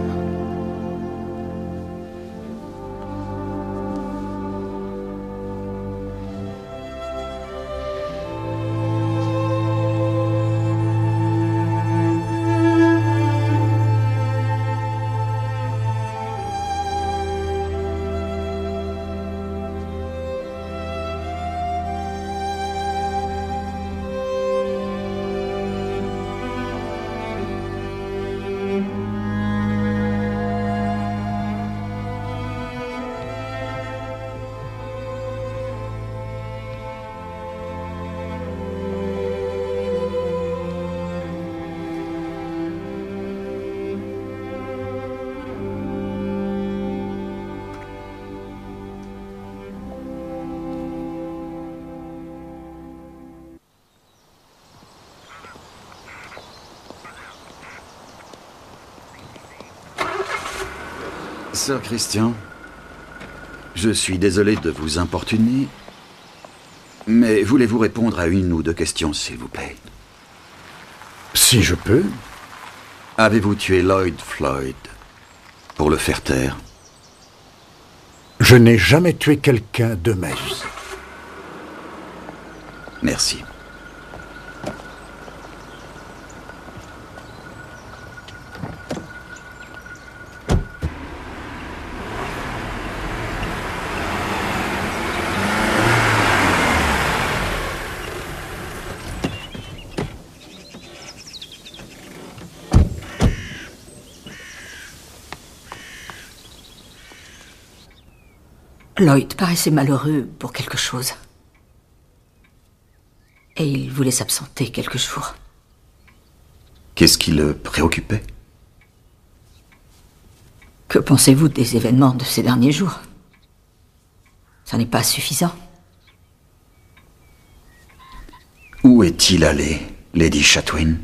Sir Christian, je suis désolé de vous importuner, mais voulez-vous répondre à une ou deux questions, s'il vous plaît? Si je peux. Avez-vous tué Lloyd Floyd pour le faire taire? Je n'ai jamais tué quelqu'un de ma vie. Merci. Lloyd paraissait malheureux pour quelque chose. Et il voulait s'absenter quelques jours. Qu'est-ce qui le préoccupait? Que pensez-vous des événements de ces derniers jours? Ça n'est pas suffisant. Où est-il allé, Lady Chatwin?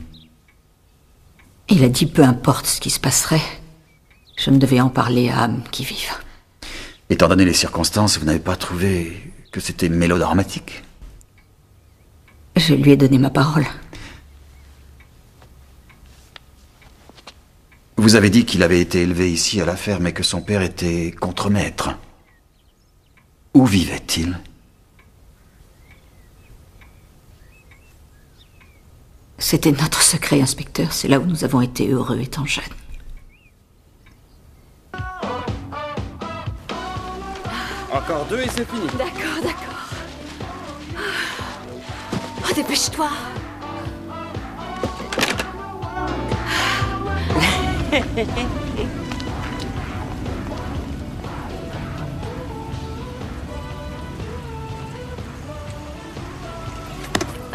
Il a dit peu importe ce qui se passerait, je ne devais en parler à âme qui vive. Étant donné les circonstances, vous n'avez pas trouvé que c'était mélodramatique? Je lui ai donné ma parole. Vous avez dit qu'il avait été élevé ici à la ferme et que son père était contremaître. Où vivait-il? C'était notre secret, inspecteur. C'est là où nous avons été heureux étant jeunes. Encore 2 et c'est fini. D'accord, d'accord. Oh, dépêche-toi.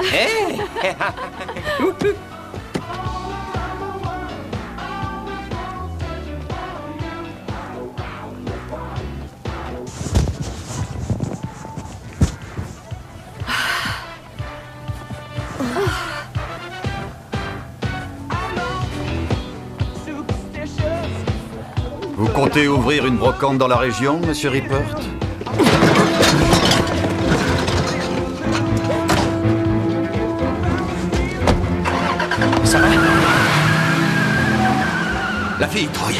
Hey. Vous comptez ouvrir une brocante dans la région, Monsieur Ripert? Ça va? La fille, Troy.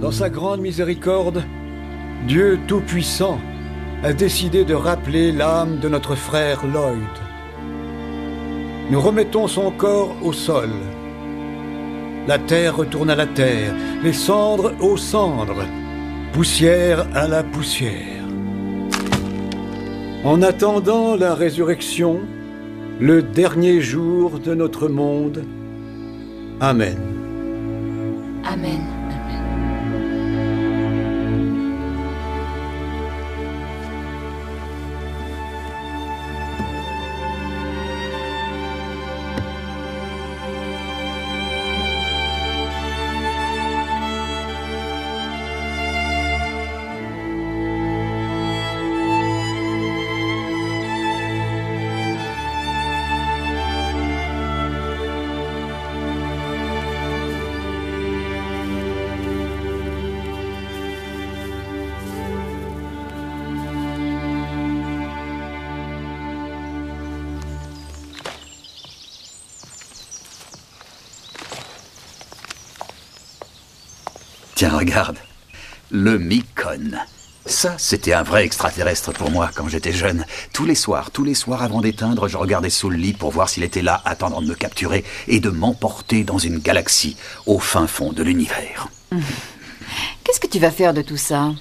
Dans sa grande miséricorde, Dieu Tout-Puissant a décidé de rappeler l'âme de notre frère Lloyd. Nous remettons son corps au sol. La terre retourne à la terre, les cendres aux cendres, poussière à la poussière. En attendant la résurrection, le dernier jour de notre monde. Amen. Amen. Tiens, regarde. Le Micon. Ça, c'était un vrai extraterrestre pour moi quand j'étais jeune. Tous les soirs avant d'éteindre, je regardais sous le lit pour voir s'il était là, attendant de me capturer et de m'emporter dans une galaxie au fin fond de l'univers. Qu'est-ce que tu vas faire de tout ça?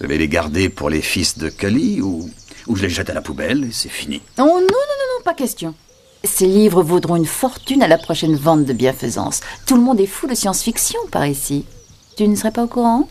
Je vais les garder pour les fils de Cully ou je les jette à la poubelle et c'est fini. Oh non, non, non, non, pas question. Ces livres vaudront une fortune à la prochaine vente de bienfaisance. Tout le monde est fou de science-fiction par ici. Tu ne serais pas au courant?